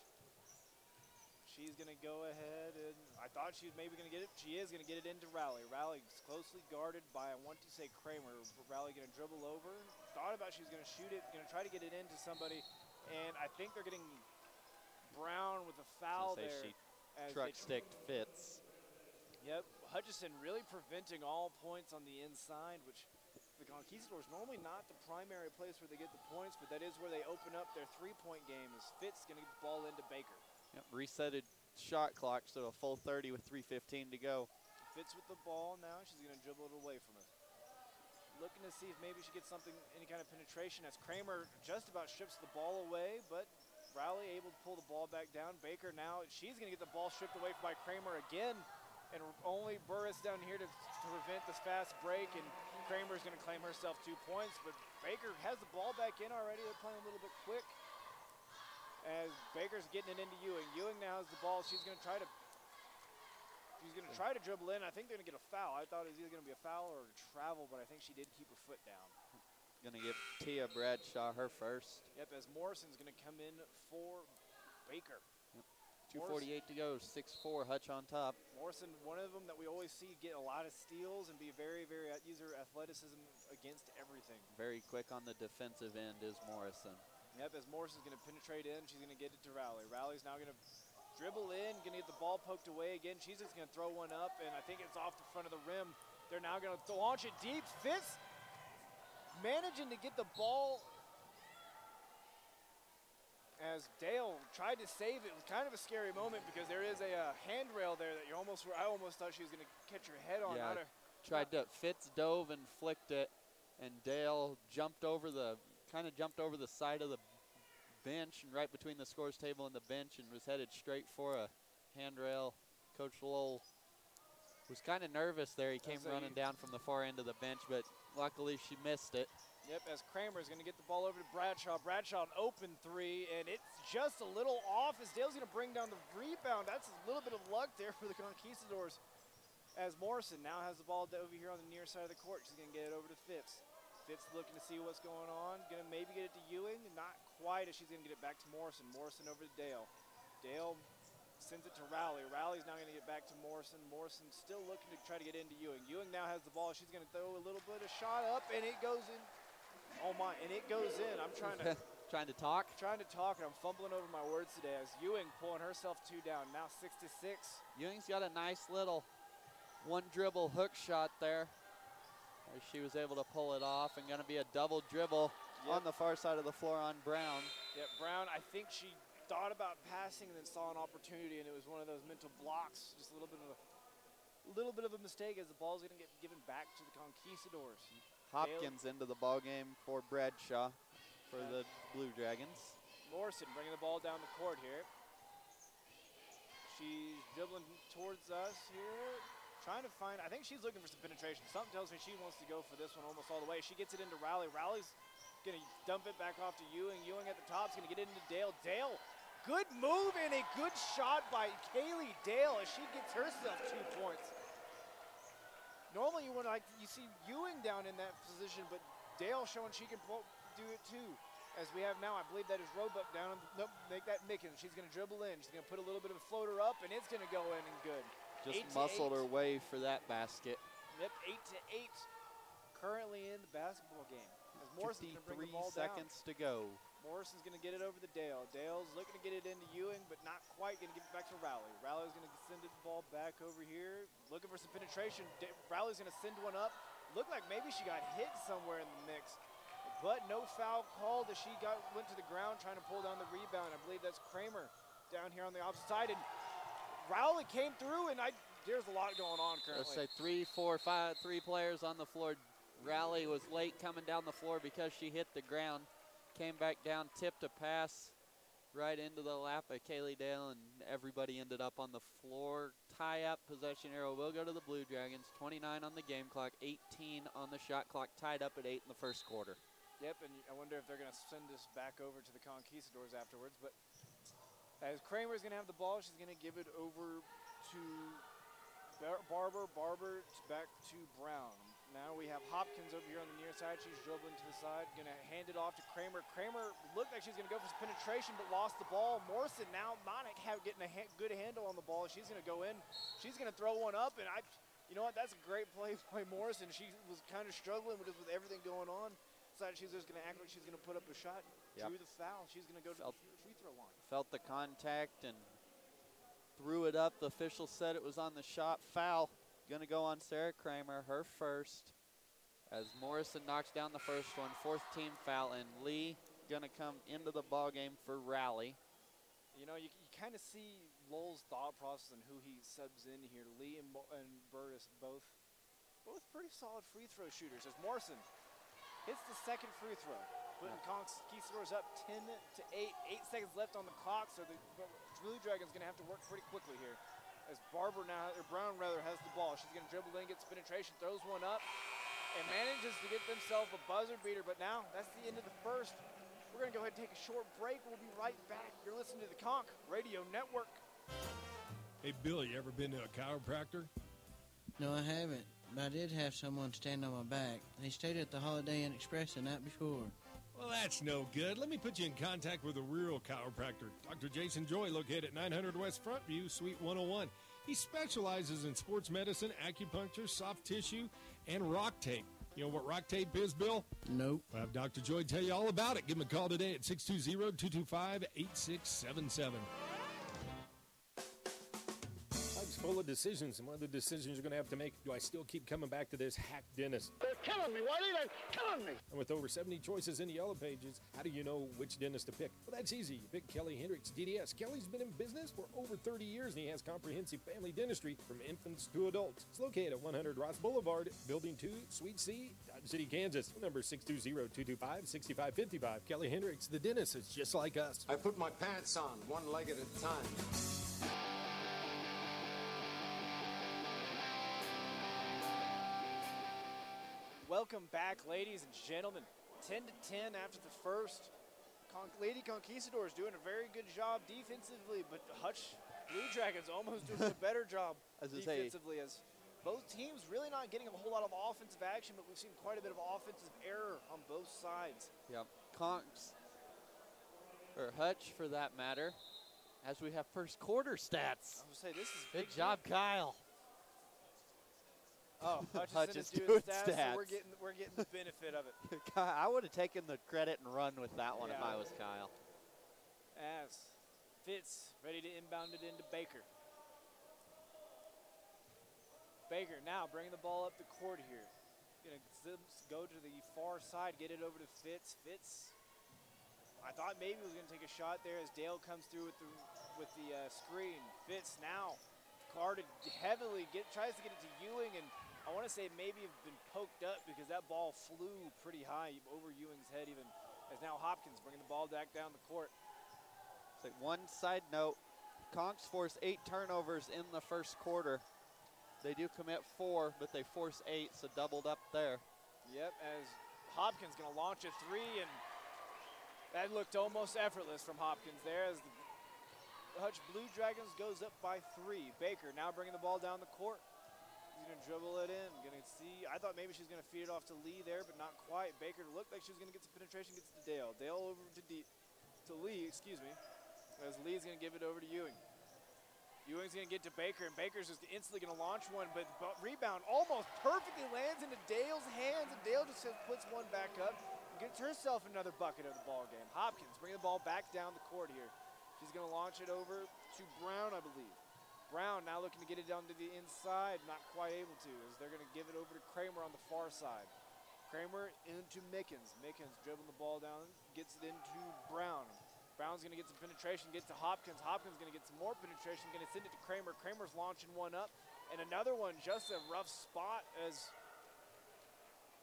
She's going to go ahead, and I thought she was maybe going to get it. She is going to get it into Rowley. Rowley's closely guarded by, I want to say, Kramer. Rowley going to dribble over. Thought about she was going to shoot it, going to try to get it into somebody, and I think they're getting Brown with a foul there. She truck sticked Fitz. Yep, Hutchinson really preventing all points on the inside, which the Conquistadors normally not the primary place where they get the points, but that is where they open up their three-point game. As Fitz going to get the ball into Baker. Yep, resetted shot clock, so a full 30 with 3:15 to go. Fitz with the ball now. She's going to dribble it away from us. Looking to see if maybe she gets any kind of penetration as Kramer just about strips the ball away, but Rowley able to pull the ball back down. Baker now, she's going to get the ball stripped away by Kramer again, and only Burris down here to prevent this fast break, and Kramer's going to claim herself 2 points, but Baker has the ball back in already. They're playing a little bit quick. As Baker's getting it into Ewing. Ewing now has the ball. She's going to try to dribble in. I think they're going to get a foul. I thought it was either going to be a foul or a travel, but I think she did keep her foot down. Going to give Tia Bradshaw her first. Yep, as Morrison's going to come in for Baker. Yep. 2:48 to go, 6-4, Hutch on top. Morrison, one of them that we always see get a lot of steals and be very, use her athleticism against everything. Very quick on the defensive end is Morrison. Yep, as Morrison's going to penetrate in, she's going to get it to Rowley. Rowley's now going to dribble in, going to get the ball poked away again. She's just going to throw one up, and I think it's off the front of the rim. They're now going to launch it deep. Fitz managing to get the ball as Dale tried to save it. It was kind of a scary moment because there is a handrail there that I almost thought she was going to catch her head on. Yeah, Fitz dove and flicked it, and Dale jumped over the side of the bench and right between the scores table and the bench and was headed straight for a handrail. Coach Lowell was kind of nervous there. He came running down from the far end of the bench, but luckily she missed it. Yep, as Kramer is going to get the ball over to Bradshaw. Bradshaw an open three, and it's just a little off as Dale's going to bring down the rebound. That's a little bit of luck there for the Conquistadors as Morrison now has the ball over here on the near side of the court. She's going to get it over to Fitz. Fitz looking to see what's going on. Going to maybe get it to Ewing. Not quite as she's going to get it back to Morrison. Morrison over to Dale. Dale sends it to Rowley. Rowley's now going to get back to Morrison. Morrison still looking to try to get into Ewing. Ewing now has the ball. She's going to throw a little bit of shot up, and it goes in. Oh my, and it goes in. I'm trying to trying to talk, and I'm fumbling over my words today as Ewing pulling herself 2 down. Now 6-6. Ewing's got a nice little one dribble hook shot there. She was able to pull it off, and going to be a double dribble on the far side of the floor on Brown. Yep, Brown, I think she thought about passing and then saw an opportunity, and it was one of those mental blocks. Just a little bit of a mistake as the ball's going to get given back to the Conquistadors. Hopkins into the ball game for Bradshaw for the Blue Dragons. Morrison bringing the ball down the court here. She's dribbling towards us here. Trying to find, I think she's looking for some penetration. Something tells me she wants to go for this one almost all the way. She gets it into Rowley. Rowley's going to dump it back off to Ewing. Ewing at the top is going to get it into Dale. Dale, good move and a good shot by Kaylee Dale as she gets herself 2 points. Normally you see Ewing down in that position, but Dale showing she can do it too. As we have now, I believe that is Roebuck down. Nope, make that Mickens. She's going to dribble in. She's going to put a little bit of a floater up, and it's going to go in and good. Just muscled her way for that basket. Yep, 8-8 currently in the basketball game. As Morrison's going to bring the ball 53 seconds to go. Morrison's going to get it over to Dale. Dale's looking to get it into Ewing, but not quite going to give it back to Rowley. Rowley's going to send the ball back over here, looking for some penetration. Rowley's going to send one up. Looked like maybe she got hit somewhere in the mix, but no foul called as she went to the ground trying to pull down the rebound. I believe that's Kramer down here on the opposite side. And Rowley came through, and there's a lot going on currently. Let's say 3 players on the floor. Rowley was late coming down the floor because she hit the ground. Came back down, tipped a pass right into the lap of Kaylee Dale, and everybody ended up on the floor. Tie-up possession arrow will go to the Blue Dragons. 29 on the game clock, 18 on the shot clock, tied up at 8 in the first quarter. Yep, and I wonder if they're going to send this back over to the Conquistadors afterwards, but as Kramer's going to have the ball, she's going to give it over to Barber. Barber back to Brown. Now we have Hopkins over here on the near side. She's dribbling to the side, going to hand it off to Kramer. Kramer looked like she's going to go for some penetration, but lost the ball. Morrison now not getting a good handle on the ball. She's going to go in. She's going to throw one up, and you know what? That's a great play by Morrison. She was kind of struggling with everything going on. Decided she's just going to act like she's going to put up a shot. Drew the foul. She's going to go to the free throw line. Felt the contact and threw it up. The official said it was on the shot. Foul going to go on Sarah Kramer, her first, as Morrison knocks down the first one. 4th team foul, and Lee going to come into the ball game for Rowley. You know, you kind of see Lowell's thought process and who he subs in here. Lee and Burtis both pretty solid free throw shooters. As Morrison hits the second free throw, putting Conquistadors up 10-8. 8 seconds left on the clock, so the Blue Dragon's going to have to work pretty quickly here. As Brown has the ball. She's going to dribble in, gets penetration, throws one up, and manages to get themselves a buzzer beater. But now, that's the end of the first. We're going to go ahead and take a short break. We'll be right back. You're listening to the Conch Radio Network. Hey, Bill, you ever been to a chiropractor? No, I haven't, but I did have someone stand on my back. They stayed at the Holiday Inn Express the night before. Well, that's no good. Let me put you in contact with a real chiropractor. Dr. Jason Joy, located at 900 West Frontview, Suite 101. He specializes in sports medicine, acupuncture, soft tissue, and rock tape. You know what rock tape is, Bill? Nope. We'll have Dr. Joy tell you all about it. Give him a call today at 620-225-8677. Life's full of decisions, and one of the decisions you're going to have to make, do I still keep coming back to this hack dentist? They're killing me, Whitey. They're killing me. And with over 70 choices in the Yellow Pages, how do you know which dentist to pick? Well, that's easy. You pick Kelly Hendricks, DDS. Kelly's been in business for over 30 years, and he has comprehensive family dentistry from infants to adults. It's located at 100 Ross Boulevard, Building 2, Suite C, Dodge City, Kansas. Number 620-225-6555. Kelly Hendricks, the dentist, is just like us. I put my pants on, one leg at a time. Welcome back, ladies and gentlemen. 10 to 10 after the first. Lady Conquistadors doing a very good job defensively, but Hutch Blue Dragons almost doing a better job defensively, as both teams really not getting a whole lot of offensive action, but we've seen quite a bit of offensive error on both sides. Yep. Conks, or Hutch for that matter, as we have first quarter stats. I would say this is Good job, Kyle. Oh, Hutch is is doing stats. So we're getting the benefit of it. I would have taken the credit and run with that one if I was Kyle. As Fitz ready to inbound it into Baker. Baker now bringing the ball up the court here. Gonna go to the far side, get it over to Fitz. Fitz, I thought maybe he was gonna take a shot there as Dale comes through with the screen. Fitz now guarded heavily, tries to get it to Ewing, and I want to say maybe have been poked up because that ball flew pretty high over Ewing's head even, as now Hopkins bringing the ball back down the court. So one side note, Conks forced 8 turnovers in the first quarter. They do commit 4, but they force 8, so doubled up there. Yep, as Hopkins going to launch a 3, and that looked almost effortless from Hopkins there as the Hutch Blue Dragons goes up by 3. Baker now bringing the ball down the court. He's going to dribble it in. Going to see. I thought maybe she was going to feed it off to Lee there, but not quite. Baker looked like she was going to get some penetration, gets to Dale. Dale over to Lee, excuse me, as Lee's going to give it over to Ewing. Ewing's going to get to Baker, and Baker's just instantly going to launch one, but rebound almost perfectly lands into Dale's hands, and Dale just puts one back up and gets herself another bucket of the ball game. Hopkins bringing the ball back down the court here. She's going to launch it over to Brown, I believe. Brown now looking to get it down to the inside, not quite able to, as they're going to give it over to Kramer on the far side. Kramer into Mickens. Mickens dribbling the ball down, gets it into Brown. Brown's going to get some penetration, gets to Hopkins. Hopkins going to get some more penetration, going to send it to Kramer. Kramer's launching one up, and another one, just a rough spot as...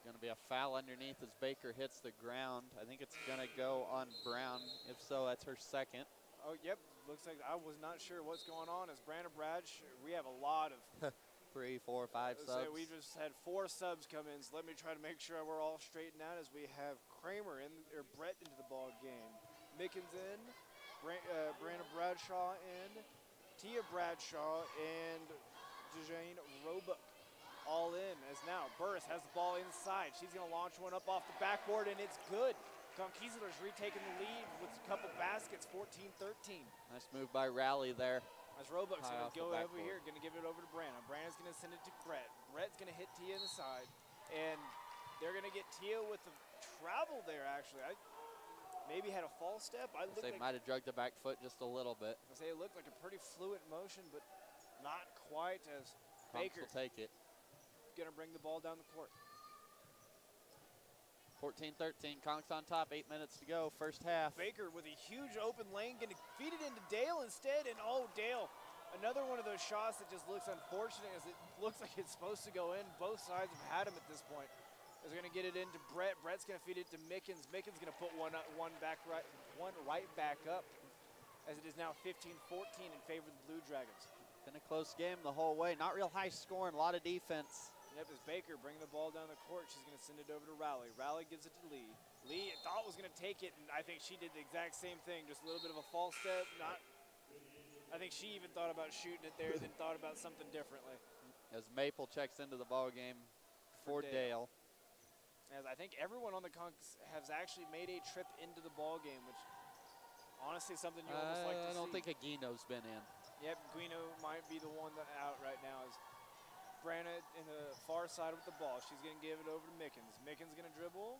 Going to be a foul underneath as Baker hits the ground. I think it's going to go on Brown. If so, that's her second. Oh, yep. Looks like I was not sure what's going on as Brandon Bradsh. We have a lot of 3, 4, 5 subs. We just had 4 subs come in, so let me try to make sure we're all straightened out as we have Kramer or Brett into the ball game. Mickens in, Brandon Bradshaw in, Tia Bradshaw, and Dejane Roebuck all in as now Burris has the ball inside. She's going to launch one up off the backboard, and it's good. Conquistadors retaking the lead with a couple baskets, 14-13. Nice move by Rally there. As Roebuck's going to go over here, going to give it over to Brandon. Brandon's going to send it to Brett. Brett's going to hit Tia in the side, and they're going to get Tia with the travel there, actually. Maybe had a false step. They might have drugged the back foot just a little bit. I say it looked like a pretty fluid motion, but not quite, as Conks Baker will take it. Going to bring the ball down the court. 14-13, Conks on top, 8 minutes to go, first half. Baker with a huge open lane, going to feed it into Dale instead, and oh, Dale, another one of those shots that just looks unfortunate as it looks like it's supposed to go in. Both sides have had him at this point. They're going to get it into Brett. Brett's going to feed it to Mickens. Mickens going to put one right back up, as it is now 15-14 in favor of the Blue Dragons. Been a close game the whole way. Not real high scoring, a lot of defense. Yep, as Baker bringing the ball down the court, she's going to send it over to Rowley. Rowley gives it to Lee. Lee thought was going to take it, and I think she did the exact same thing. Just a little bit of a false step. I think she even thought about shooting it there, then thought about something differently. As Maple checks into the ball game for Dale. As I think everyone on the Conks has actually made a trip into the ball game, which honestly something you almost like to see. I don't think Aguino's been in. Yep, Guino might be the one that out right now. As Brana in the far side with the ball. She's going to give it over to Mickens. Mickens going to dribble,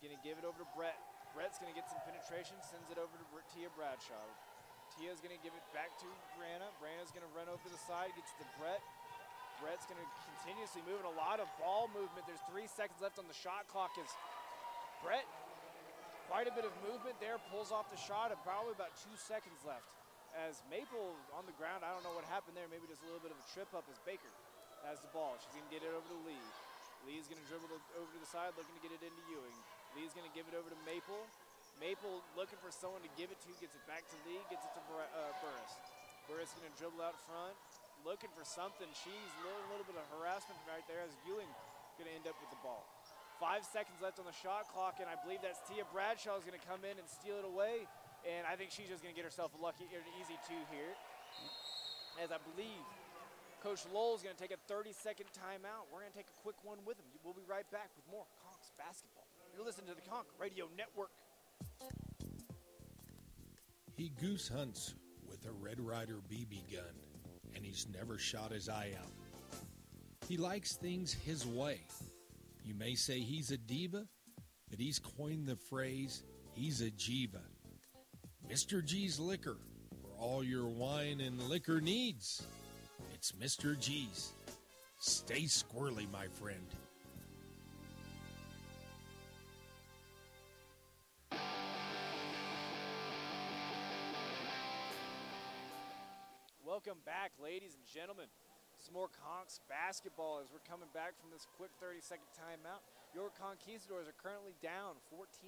going to give it over to Brett. Brett's going to get some penetration, sends it over to Tia Bradshaw. Tia's going to give it back to Brana. Brana's going to run over to the side, gets to Brett. Brett's going to continuously move, and a lot of ball movement. There's 3 seconds left on the shot clock as Brett, quite a bit of movement there, pulls off the shot at probably about 2 seconds left. As Maple on the ground, I don't know what happened there, maybe just a little bit of a trip up as Baker has the ball. She's going to get it over to Lee. Lee's going to dribble over to the side, looking to get it into Ewing. Lee's going to give it over to Maple. Maple looking for someone to give it to, gets it back to Lee, gets it to Burris. Burris going to dribble out front, looking for something. She's a little bit of harassment right there as Ewing going to end up with the ball. 5 seconds left on the shot clock, and I believe that's Tia Bradshaw is going to come in and steal it away. And I think she's just going to get herself an easy 2 here. As I believe Coach Lowell's going to take a 30-second timeout. We're going to take a quick one with him. We'll be right back with more Conks basketball. You're listening to the Conk Radio Network. He goose hunts with a Red Ryder BB gun, and he's never shot his eye out. He likes things his way. You may say he's a diva, but he's coined the phrase, he's a Jiva. Mr. G's Liquor, for all your wine and liquor needs. It's Mr. G's. Stay squirrely, my friend. Welcome back, ladies and gentlemen. Some more Conks basketball as we're coming back from this quick 30-second timeout. Your Conquistadors are currently down 14-19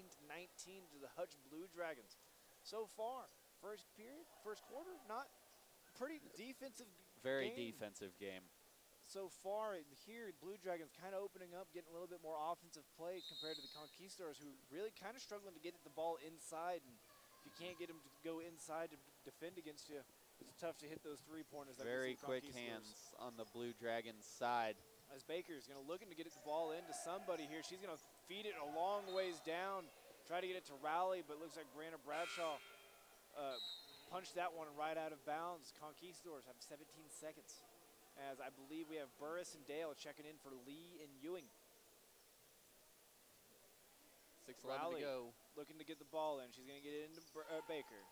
to the Hutch Blue Dragons. So far, first period, first quarter, not pretty defensive Very game. defensive game. So far here, Blue Dragons kind of opening up, getting a little bit more offensive play compared to the Conquistadors, who really kind of struggling to get the ball inside. And if you can't get them to go inside to defend against you, it's tough to hit those three-pointers. Very quick hands on the Blue Dragons side. As Baker's going to looking to get the ball into somebody here. She's going to feed it a long ways down, try to get it to Rowley, but looks like Brandon Bradshaw punched that one right out of bounds. Conquistadors have 17 seconds. As I believe we have Burris and Dale checking in for Lee and Ewing. 6:11 to go. Looking to get the ball in. She's going to get it into Baker.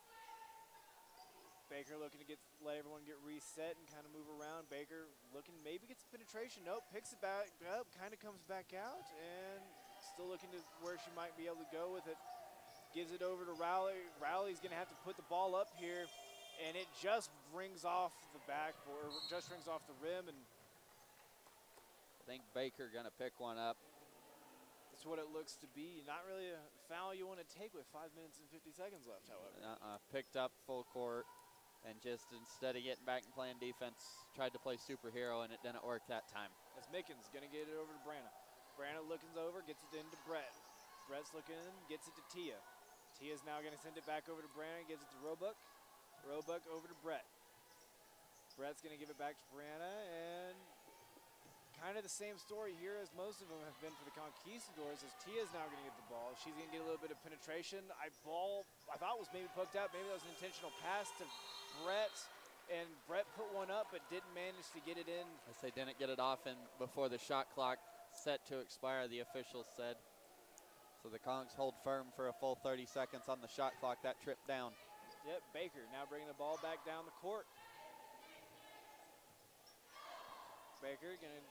Baker looking to let everyone get reset and kind of move around. Baker looking, maybe gets penetration. Nope, picks it back up, kind of comes back out, and still looking to where she might be able to go with it. Gives it over to Rowley. Rowley's going to have to put the ball up here, and it just rings off the backboard, just rings off the rim, and I think Baker going to pick one up. that's what it looks to be. Not really a foul you want to take with 5 minutes and 50 seconds left, however. Picked up full court. And just instead of getting back and playing defense, tried to play superhero, and it didn't work that time. As Mickens going to get it over to Brana. Brana looking over, gets it into Brett. Brett's looking in, gets it to Tia. Tia's now going to send it back over to Brana, gives it to Roebuck. Roebuck over to Brett. Brett's going to give it back to Brana, and kind of the same story here as most of them have been for the Conquistadors, as Tia's now going to get the ball. She's going to get a little bit of penetration. I thought was maybe poked out. Maybe that was an intentional pass to Brett, and Brett put one up but didn't manage to get it in. As they didn't get it off in before the shot clock set to expire, the officials said. So the Conks hold firm for a full 30 seconds on the shot clock. That trip down. Yep, Baker now bringing the ball back down the court. Baker going to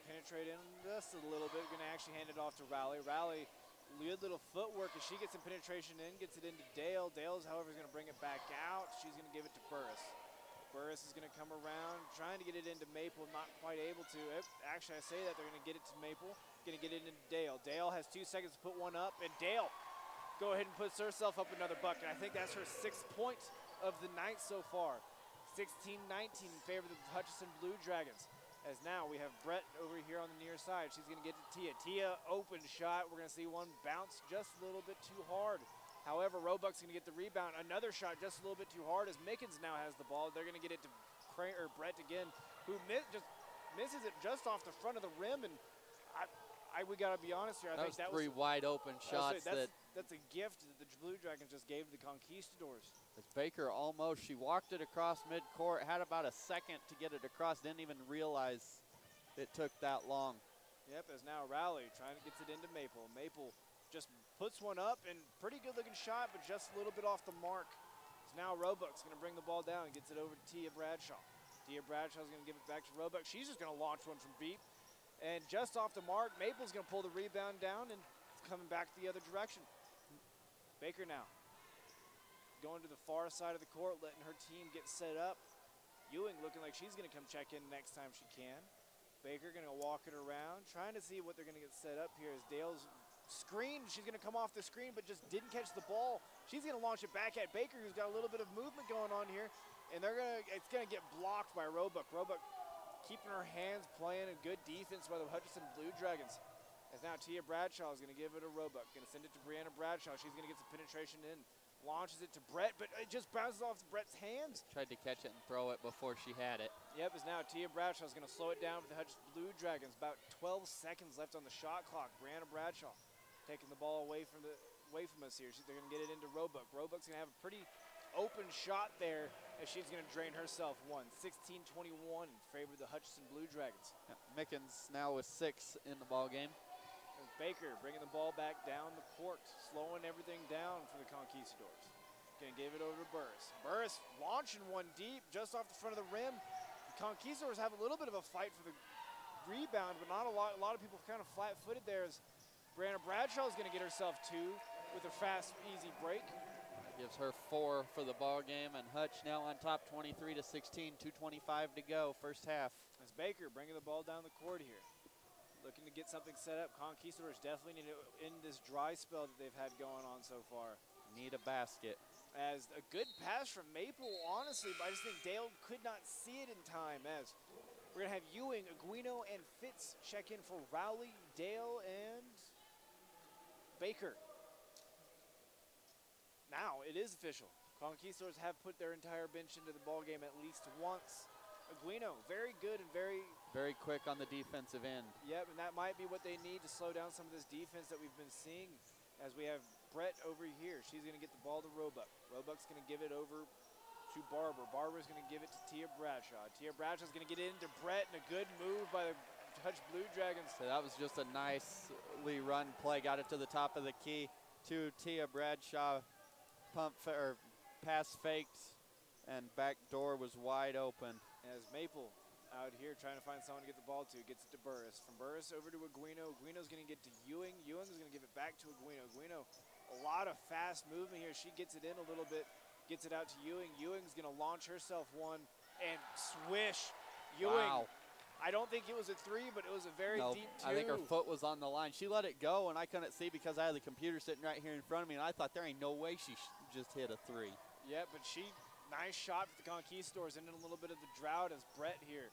penetrate in just a little bit. Going to actually hand it off to Rowley. Rowley, good little footwork as she gets some penetration in, gets it into Dale. Dale's, however, is going to bring it back out. She's going to give it to Burris. Burris is going to come around, trying to get it into Maple, not quite able to. Actually, I say that they're going to get it to Maple, going to get it into Dale. Dale has 2 seconds to put one up, and Dale go ahead and puts herself up another bucket. I think that's her 6th point of the night so far. 16-19 in favor of the Hutchinson Blue Dragons. As now we have Brett over here on the near side. She's going to get to Tia. Tia, open shot. We're going to see one bounce just a little bit too hard. However, Roebuck's going to get the rebound. Another shot just a little bit too hard as Mickens now has the ball. They're going to get it to Brett again, who just misses it just off the front of the rim. And we got to be honest here. I think that was 3 wide open shots. That's a gift that the Blue Dragons just gave to the Conquistadors. As Baker she walked it across midcourt, had about a second to get it across, didn't even realize it took that long. Yep, as now Rowley trying to get it into Maple. Maple just puts one up, and pretty good-looking shot, but just a little bit off the mark. So now Roebuck's going to bring the ball down and gets it over to Tia Bradshaw. Tia Bradshaw's going to give it back to Roebuck. She's just going to launch one from deep. And just off the mark, Maple's going to pull the rebound down, and it's coming back the other direction. Baker now going to the far side of the court, letting her team get set up. Ewing looking like she's going to come check in next time she can. Baker going to walk it around, trying to see what they're going to get set up here as Dale's screen. She's going to come off the screen, but just didn't catch the ball. She's going to launch it back at Baker, who's got a little bit of movement going on here, and it's going to get blocked by Roebuck. Roebuck keeping her hands, playing a good defense by the Hutchinson Blue Dragons. As now Tia Bradshaw is going to give it to Roebuck. Going to send it to Brianna Bradshaw. She's going to get some penetration in. Launches it to Brett, but it just bounces off Brett's hands. Tried to catch it and throw it before she had it. Yep, as now Tia Bradshaw is going to slow it down for the Hutchinson Blue Dragons. About 12 seconds left on the shot clock. Brianna Bradshaw taking the ball away from us here. They're going to get it into Roebuck. Roebuck's going to have a pretty open shot there as she's going to drain herself one. 16-21 in favor of the Hutchinson Blue Dragons. Yeah, Mickens now with 6 in the ball game. Baker bringing the ball back down the court, slowing everything down for the Conquistadors. Going to give it over to Burris. Burris launching one deep just off the front of the rim. The Conquistadors have a little bit of a fight for the rebound, but not a lot. A lot of people kind of flat-footed there as Brianna Bradshaw is going to get herself 2 with a fast, easy break. That gives her 4 for the ball game, and Hutch now on top 23-16, 2:25 to go, first half. As Baker bringing the ball down the court here. Looking to get something set up. Conquistadors definitely need to end this dry spell that they've had going on so far. Need a basket. As a good pass from Maple, honestly, but I just think Dale could not see it in time. As we're going to have Ewing, Aguino, and Fitz check in for Rowley, Dale, and Baker. Now, it is official. Conquistadors have put their entire bench into the ballgame at least once. Aguino, very good and very quick on the defensive end. Yep, and that might be what they need to slow down some of this defense that we've been seeing. As we have Brett over here, she's going to get the ball to Roebuck. Roebuck's going to give it over to Barber. Barber's going to give it to Tia Bradshaw. Tia Bradshaw's going to get it into Brett, and a good move by the Hutch Blue Dragons. So that was just a nicely run play. Got it to the top of the key to Tia Bradshaw. Pass faked, and back door was wide open. As Maple out here trying to find someone to get the ball to, gets it to Burris. From Burris over to Aguino. Aguino's going to get to Ewing. Ewing's going to give it back to Aguino. Aguino, a lot of fast movement here. She gets it in a little bit, gets it out to Ewing. Ewing's going to launch herself one and swish. Ewing. Wow. I don't think it was a 3, but it was a very deep 2. I think her foot was on the line. She let it go, and I couldn't see because I had the computer sitting right here in front of me, and I thought there ain't no way she just hit a 3. Yeah, but nice shot for the Conquistadors, and then a little bit of the drought as Brett here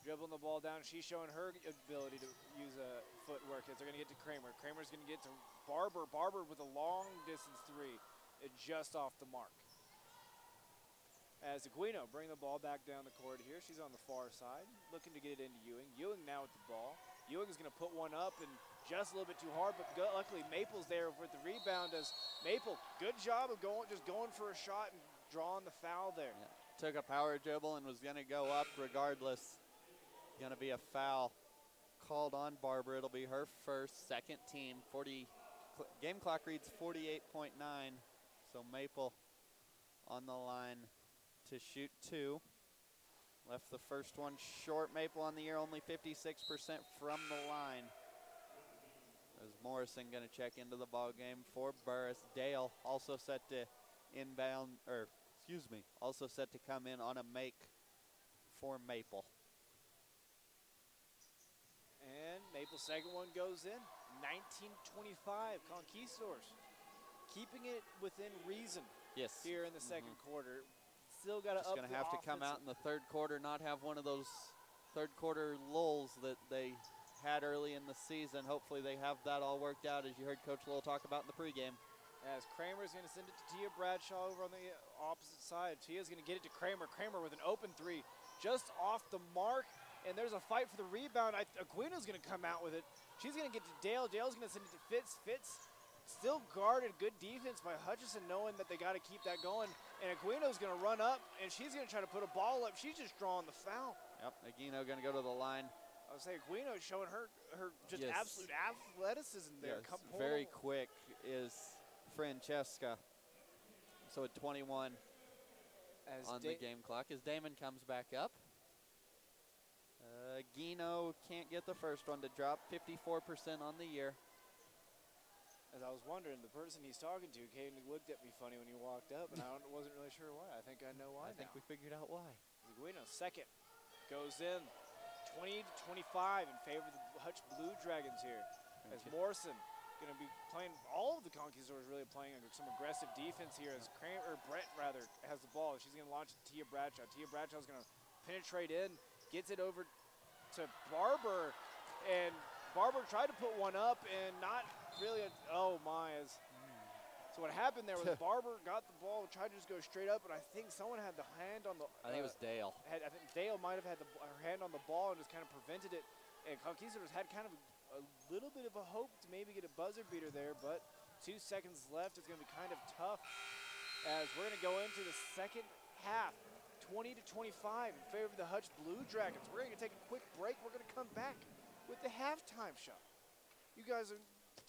dribbling the ball down. She's showing her ability to use footwork as they're going to get to Kramer. Kramer's going to get to Barber. Barber with a long distance 3, just off the mark. As Aguino bring the ball back down the court here. She's on the far side, looking to get it into Ewing. Ewing now with the ball. Ewing's going to put one up, and just a little bit too hard, but luckily Maple's there with the rebound. As Maple, good job of just going for a shot and drawing the foul there. Yeah. Took a power dribble and was going to go up regardless. Going to be a foul called on Barber. It'll be her first, second team. Game clock reads 48.9. So Maple on the line to shoot 2. Left the first one short. Maple on the year, only 56% from the line. As Morrison going to check into the ball game for Burris. Dale also set to also set to come in on a make for Maple. And Maple's second one goes in. 19-25, Conquistadors keeping it within reason. Yes. Here in the second quarter. Still got to up the offensive. Just going to have to come out in the third quarter, not have one of those third quarter lulls that they had early in the season. Hopefully they have that all worked out, as you heard Coach Lowell talk about in the pregame. As Kramer's going to send it to Tia Bradshaw over on the opposite side. Tia's going to get it to Kramer. Kramer with an open 3 just off the mark. And there's a fight for the rebound. Aguino's going to come out with it. She's going to get to Dale. Dale's going to send it to Fitz. Fitz still guarded. Good defense by Hutchinson, knowing that they got to keep that going. And Aguino's going to run up, and she's going to try to put a ball up. She's just drawing the foul. Yep, Aguino going to go to the line I was saying, Guino showing her just absolute athleticism there. Yes, very quick is Francesca. So at 21 on the game clock as Damon comes back up. Guino can't get the first one to drop, 54% on the year. As I was wondering, the person he's talking to came and looked at me funny when he walked up, and I wasn't really sure why. I think I know why. I think we figured out why. Guino, second, goes in 20-25 in favor of the Hutch Blue Dragons here. As Morrison going to be playing, all of the Conquistadors really playing some aggressive defense here. As Brett has the ball. She's going to launch it to Tia Bradshaw. Tia Bradshaw's going to penetrate in, gets it over to Barber, and Barber tried to put one up and not really. So what happened there was Barber got the ball, tried to just go straight up, but I think someone had the hand on the. I think it was Dale. I think Dale might have had her hand on the ball and just kind of prevented it. And Conquistadors had kind of a little bit of a hope to maybe get a buzzer beater there, but 2 seconds left. It's going to be kind of tough as we're going to go into the second half. 20-25 in favor of the Hutch Blue Dragons. We're going to take a quick break. We're going to come back with the halftime show. You guys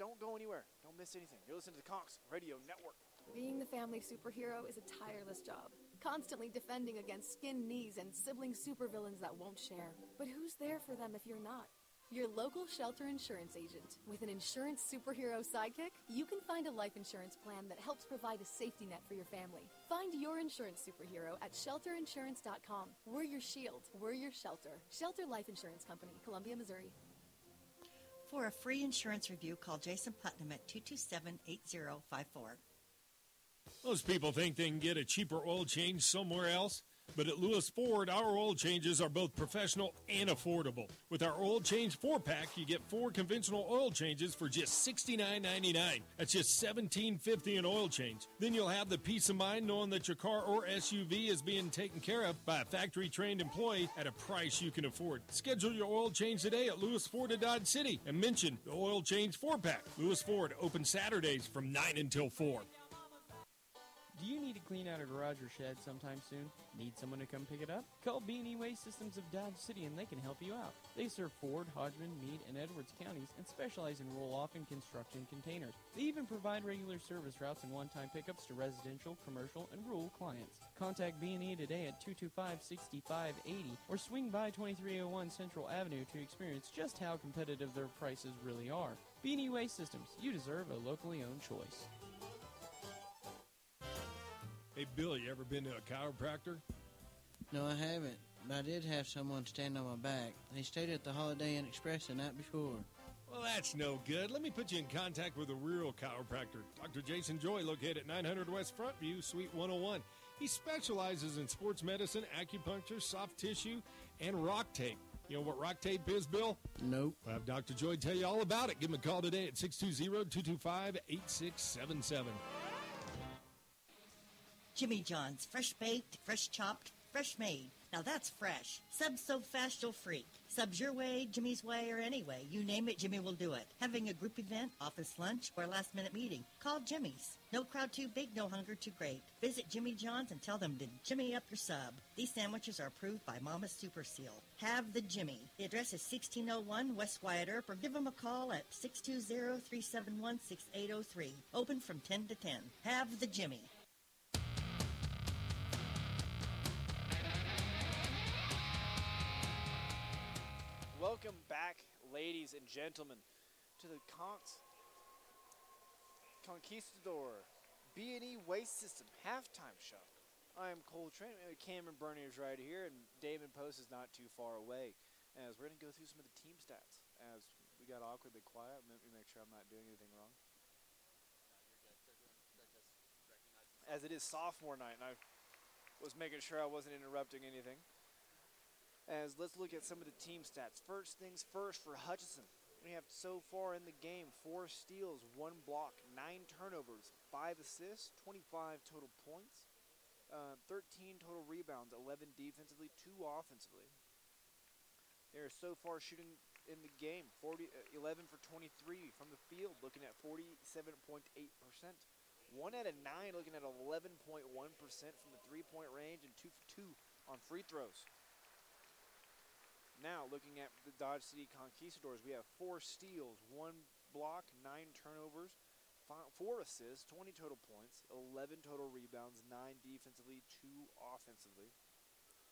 don't go anywhere. Don't miss anything. You're listening to the Conks Radio Network. Being the family superhero is a tireless job, constantly defending against skin knees and sibling supervillains that won't share. But who's there for them if you're not? Your local Shelter Insurance agent. With an insurance superhero sidekick, you can find a life insurance plan that helps provide a safety net for your family. Find your insurance superhero at shelterinsurance.com. We're your shield. We're your shelter. Shelter Life Insurance Company, Columbia, Missouri. For a free insurance review, call Jason Putnam at 227-8054. Most people think they can get a cheaper oil change somewhere else, but at Lewis Ford, our oil changes are both professional and affordable. With our oil change 4-pack, you get 4 conventional oil changes for just $69.99. That's just $17.50 an oil change. Then you'll have the peace of mind knowing that your car or SUV is being taken care of by a factory-trained employee at a price you can afford. Schedule your oil change today at Lewis Ford of Dodge City and mention the oil change 4-pack. Lewis Ford, open Saturdays from 9 until 4. Do you need to clean out a garage or shed sometime soon? Need someone to come pick it up? Call B&E Waste Systems of Dodge City and they can help you out. They serve Ford, Hodgman, Meade, and Edwards counties and specialize in roll-off and construction containers. They even provide regular service routes and one-time pickups to residential, commercial, and rural clients. Contact B&E today at 225-6580 or swing by 2301 Central Avenue to experience just how competitive their prices really are. B&E Waste Systems, you deserve a locally owned choice. Hey, Bill, you ever been to a chiropractor? No, I haven't, but I did have someone stand on my back. They stayed at the Holiday Inn Express the night before. Well, that's no good. Let me put you in contact with a real chiropractor. Dr. Jason Joy, located at 900 West Frontview, Suite 101. He specializes in sports medicine, acupuncture, soft tissue, and rock tape. You know what rock tape is, Bill? Nope. We'll have Dr. Joy tell you all about it. Give him a call today at 620-225-8677. Jimmy John's, fresh baked, fresh chopped, fresh made. Now that's fresh. Subs so fast you'll freak. Subs your way, Jimmy's way, or any way. You name it, Jimmy will do it. Having a group event, office lunch, or last-minute meeting, call Jimmy's. No crowd too big, no hunger too great. Visit Jimmy John's and tell them to Jimmy up your sub. These sandwiches are approved by Mama's Super Seal. Have the Jimmy. The address is 1601 West Wyatt Earp, or give them a call at 620-371-6803. Open from 10 to 10. Have the Jimmy. Welcome back, ladies and gentlemen, to the Conquistador B&E Waste System halftime show. I am Cole Trent. Cameron Burney is right here, and Damon Post is not too far away. As we're going to go through some of the team stats. As we got awkwardly quiet, let me make sure I'm not doing anything wrong. As it is sophomore night, and I was making sure I wasn't interrupting anything. As let's look at some of the team stats. First things first for Hutchinson. We have so far in the game 4 steals, 1 block, 9 turnovers, 5 assists, 25 total points, 13 total rebounds, 11 defensively, 2 offensively. They are so far shooting in the game 11 for 23 from the field, looking at 47.8%. 1 out of 9 looking at 11.1% from the 3-point range and 2 for 2 on free throws. Now, looking at the Dodge City Conquistadors, we have 4 steals, 1 block, 9 turnovers, 4 assists, 20 total points, 11 total rebounds, 9 defensively, 2 offensively.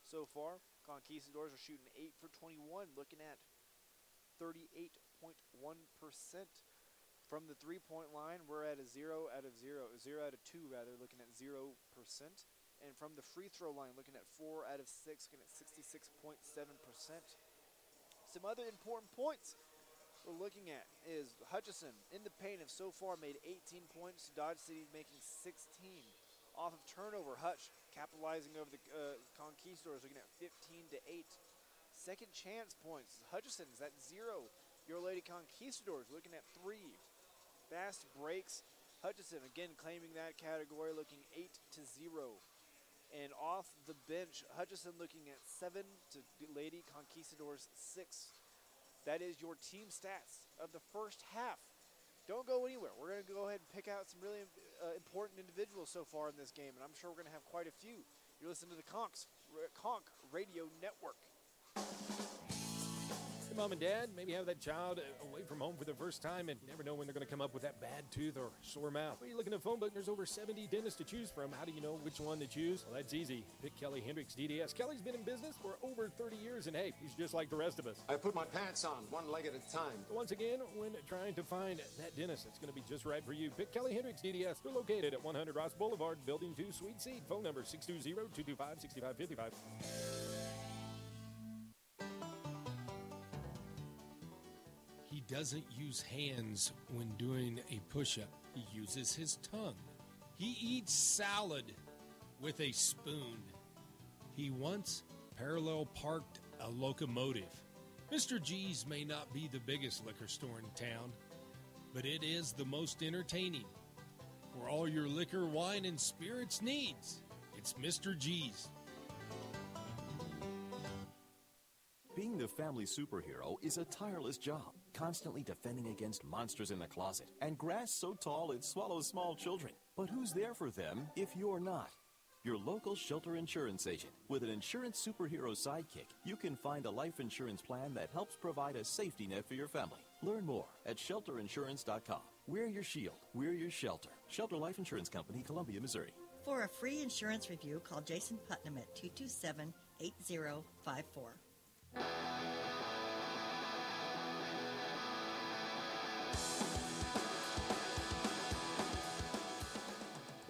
So far, Conquistadors are shooting 8 for 21, looking at 38.1%. From the three-point line, we're at a 0 out of 2, looking at 0%. And from the free throw line, looking at 4 out of 6, looking at 66.7%. Some other important points we're looking at is Hutchinson in the paint have so far made 18 points. Dodge City making 16 off of turnover. Hutch capitalizing over the Conquistadors, looking at 15 to 8. Second chance points, Hutchinson's at 0. Your Lady Conquistadors looking at 3. Fast breaks, Hutchinson again claiming that category, looking 8 to 0. And off the bench, Hutchinson looking at 7 to Lady Conquistadors 6. That is your team stats of the first half. Don't go anywhere. We're going to go ahead and pick out some really important individuals so far in this game, and I'm sure we're going to have quite a few. You're listening to the Conk Radio Network. Hey, Mom and Dad, maybe have that child away from home for the first time and never know when they're going to come up with that bad tooth or sore mouth. Well, you're looking at a phone book, and there's over 70 dentists to choose from. How do you know which one to choose? Well, that's easy. Pick Kelly Hendricks DDS. Kelly's been in business for over 30 years, and hey, he's just like the rest of us. I put my pants on one leg at a time. So once again, when trying to find that dentist that's going to be just right for you, pick Kelly Hendricks DDS. They're located at 100 Ross Boulevard, Building 2, Suite C. Phone number 620-225-6555. He doesn't use hands when doing a push-up. He uses his tongue. He eats salad with a spoon. He once parallel parked a locomotive. Mr. G's may not be the biggest liquor store in town, but it is the most entertaining. For all your liquor, wine, and spirits needs, it's Mr. G's. Being the family superhero is a tireless job, constantly defending against monsters in the closet and grass so tall it swallows small children. But who's there for them if you're not? Your local Shelter Insurance agent. With an insurance superhero sidekick, you can find a life insurance plan that helps provide a safety net for your family. Learn more at shelterinsurance.com. We're your shield. We're your shelter. Shelter Life Insurance Company, Columbia, Missouri. For a free insurance review, call Jason Putnam at 227-8054.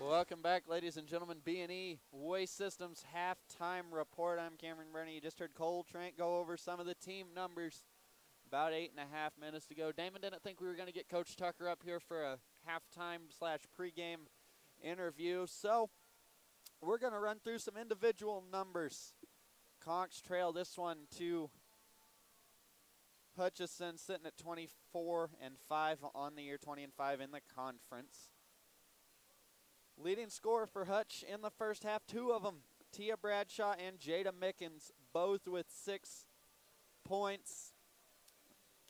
Welcome back, ladies and gentlemen. B&E Waste Systems halftime report. I'm Cameron Burney. You just heard Cole Trent go over some of the team numbers. About 8.5 minutes to go. Damon didn't think we were going to get Coach Tucker up here for a halftime/pregame interview, so we're going to run through some individual numbers. Conks trail this one to Hutchinson, sitting at 24-5 on the year, 20-5 in the conference. Leading scorer for Hutch in the first half, 2 of them, Tia Bradshaw and Jada Mickens, both with 6 points.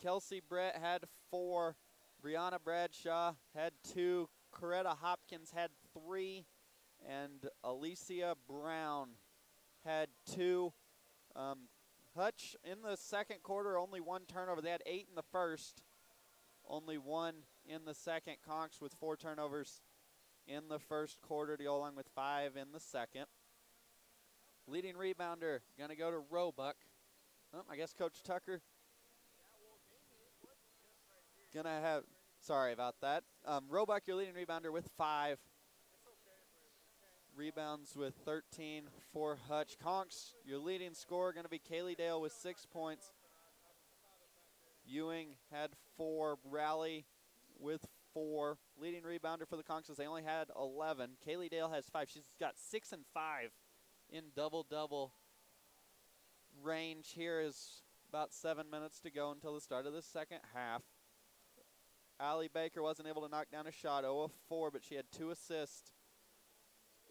Kelsey Brett had 4. Brianna Bradshaw had 2. Coretta Hopkins had 3. And Alicia Brown had 2. Hutch in the second quarter, only 1 turnover. They had 8 in the first, only 1 in the second. Conks with 4 turnovers in the first quarter to go along with 5 in the second. Leading rebounder going to go to Roebuck. I guess Coach Tucker going to have, sorry about that. Roebuck, your leading rebounder with 5. Rebounds with 13 for Hutch. Conks, your leading scorer, going to be Kaylee Dale with 6 points. Ewing had 4. Raleigh with 4. Leading rebounder for the Conks is they only had 11. Kaylee Dale has 5. She's got 6 and 5 in double-double range. Here is about 7 minutes to go until the start of the second half. Allie Baker wasn't able to knock down a shot, 0 of 4, but she had 2 assists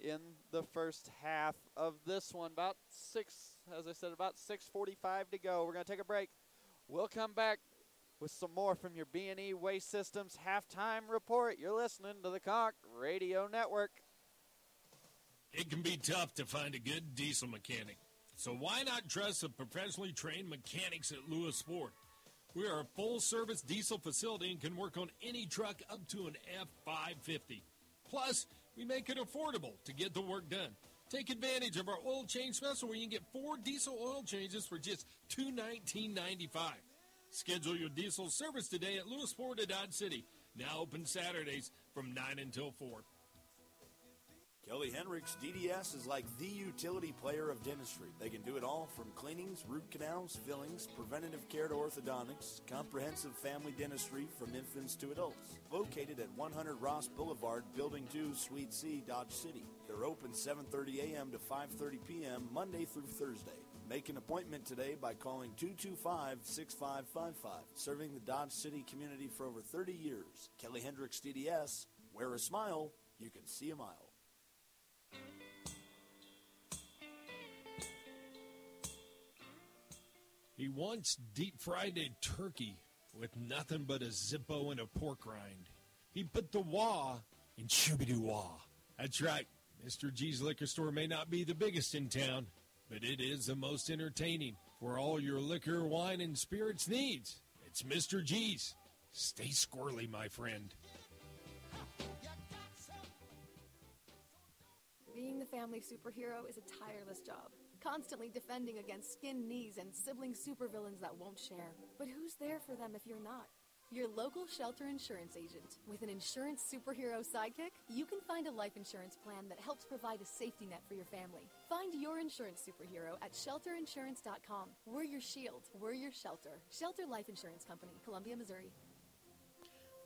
in the first half of this one. About 6:45 to go. We're going to take a break. We'll come back with some more from your B&E Waste Systems halftime report. You're listening to the Conk Radio Network. It can be tough to find a good diesel mechanic. So why not trust the professionally trained mechanics at Lewis Ford? We are a full-service diesel facility and can work on any truck up to an F550. Plus, we make it affordable to get the work done. Take advantage of our oil change special where you can get 4 diesel oil changes for just $219.95. Schedule your diesel service today at Lewis Ford of Dodge City. Now open Saturdays from 9 until 4. Kelly Hendricks DDS is like the utility player of dentistry. They can do it all from cleanings, root canals, fillings, preventative care to orthodontics, comprehensive family dentistry from infants to adults. Located at 100 Ross Boulevard, Building 2, Suite C, Dodge City. They're open 7:30 a.m. to 5:30 p.m. Monday through Thursday. Make an appointment today by calling 225-6555. Serving the Dodge City community for over 30 years. Kelly Hendricks DDS. Wear a smile, you can see a mile. He once deep-fried a turkey with nothing but a Zippo and a pork rind. He put the wah in shooby-doo-wah. That's right. Mr. G's Liquor Store may not be the biggest in town, but it is the most entertaining for all your liquor, wine, and spirits needs. It's Mr. G's. Stay squirrely, my friend. Being the family superhero is a tireless job, constantly defending against skin knees and sibling supervillains that won't share. But who's there for them if you're not? Your local shelter insurance agent. With an insurance superhero sidekick, you can find a life insurance plan that helps provide a safety net for your family. Find your insurance superhero at shelterinsurance.com. We're your shield. We're your shelter. Shelter Life Insurance Company, Columbia, Missouri.